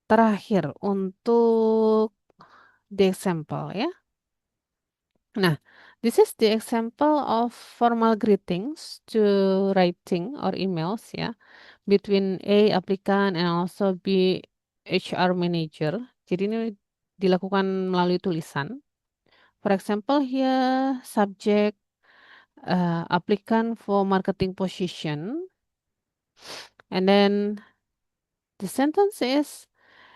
Terakhir untuk the example ya. Nah, this is the example of formal greetings to writing or emails ya between A applicant and also B HR manager. Jadi ini dilakukan melalui tulisan. For example here subject applicant for marketing position, and then the sentence is,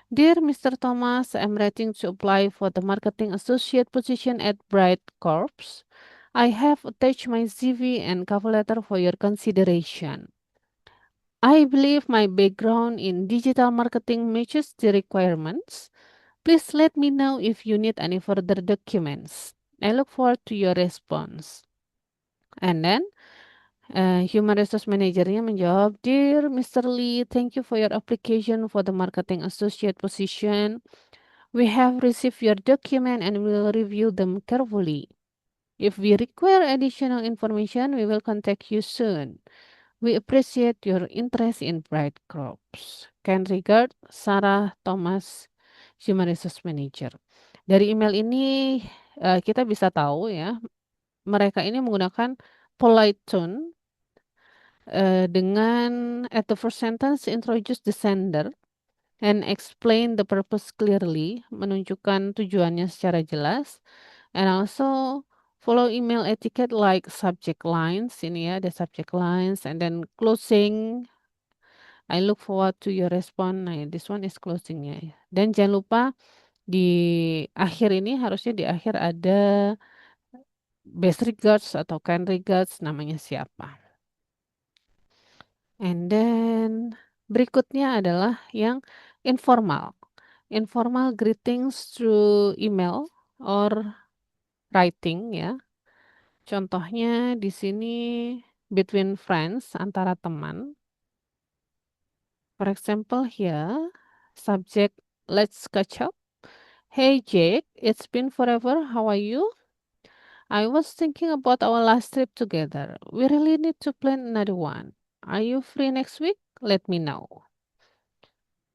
Dear Mr. Thomas, I'm writing to apply for the marketing associate position at Bright Corps. I have attached my CV and cover letter for your consideration. I believe my background in digital marketing matches the requirements. Please let me know if you need any further documents. I look forward to your response. And then Human Resource Manager-nya menjawab, Dear Mr. Lee, thank you for your application for the marketing associate position. We have received your document and will review them carefully. If we require additional information, we will contact you soon. We appreciate your interest in Bright Crops. Kind regard, Sarah Thomas, Human Resource Manager. Dari email ini kita bisa tahu ya, mereka ini menggunakan polite tone dengan at the first sentence introduce the sender and explain the purpose clearly, menunjukkan tujuannya secara jelas, and also follow email etiquette like subject lines, ini ya ada subject lines, and then closing, I look forward to your response. Nah, this one is closingnya. Dan jangan lupa di akhir ini harusnya di akhir ada best regards atau kind regards, namanya siapa. And then berikutnya adalah yang informal. Informal greetings through email or writing ya. Contohnya di sini between friends, antara teman. For example here, subject let's catch up. Hey Jake, it's been forever. How are you? I was thinking about our last trip together. We really need to plan another one. Are you free next week? Let me know.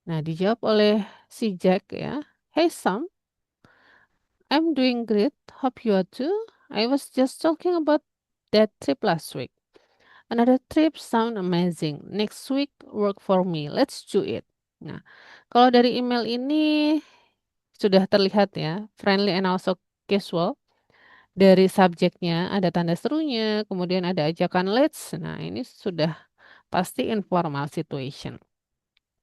Nah, dijawab oleh si Jack ya. Hey Sam, I'm doing great. Hope you are too. I was just talking about that trip last week. Another trip sound amazing. Next week work for me. Let's do it. Nah, kalau dari email ini sudah terlihat ya, friendly and also casual. Dari subjeknya ada tanda serunya, kemudian ada ajakan let's. Nah, ini sudah pasti informal situation.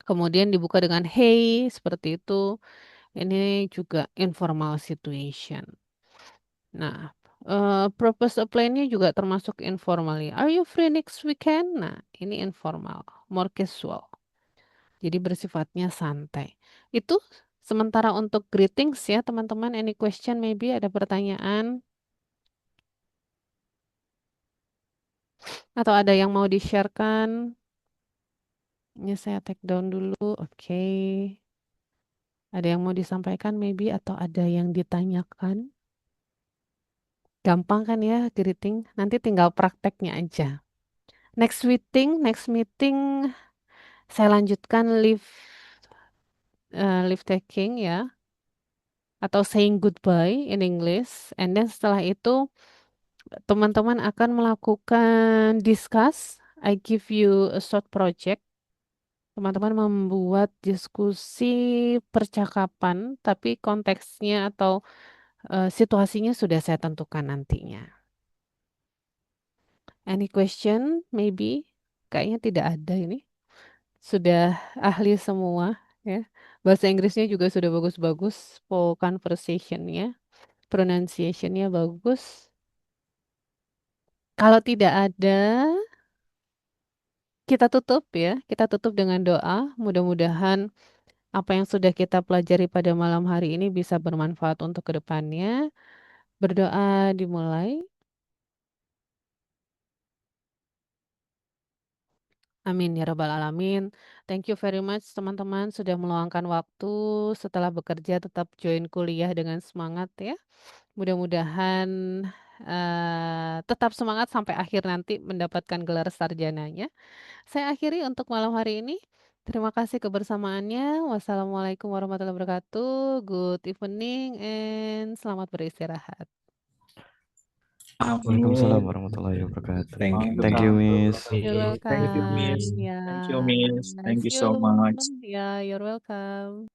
Kemudian dibuka dengan hey, seperti itu. Ini juga informal situation. Nah, Propose a plan-nya juga termasuk informal ya. Are you free next weekend? Nah, ini informal, more casual. Jadi bersifatnya santai. Itu sementara untuk greetings ya, teman-teman. Any question maybe ada pertanyaan atau ada yang mau di-sharekan? Ini saya take down dulu. Oke. Ada yang mau disampaikan maybe atau ada yang ditanyakan? Gampang kan ya greeting? Nanti tinggal prakteknya aja. Next meeting saya lanjutkan leave taking ya, atau saying goodbye in English. And then setelah itu teman-teman akan melakukan discuss. I give you a short project. Teman-teman membuat diskusi percakapan, tapi konteksnya atau situasinya sudah saya tentukan nantinya. Any question? Maybe? Kayaknya tidak ada ini. Sudah ahli semua ya. Bahasa Inggrisnya juga sudah bagus-bagus. Conversation-nya, pronunciation-nya bagus. Kalau tidak ada, kita tutup ya. Kita tutup dengan doa. Mudah-mudahan apa yang sudah kita pelajari pada malam hari ini bisa bermanfaat untuk kedepannya. Berdoa dimulai. Amin ya rabbal alamin. Thank you very much teman-teman sudah meluangkan waktu setelah bekerja tetap join kuliah dengan semangat ya. Mudah-mudahan tetap semangat sampai akhir nanti mendapatkan gelar sarjananya. Saya akhiri untuk malam hari ini. Terima kasih kebersamaannya. Wassalamualaikum warahmatullahi wabarakatuh. Good evening and selamat beristirahat. Waalaikumsalam warahmatullahi wabarakatuh. Thank you, Miss. You're welcome. Thank you, Miss. Ya. Thank you, Miss. Thank you See so much. you. Ya, you're welcome.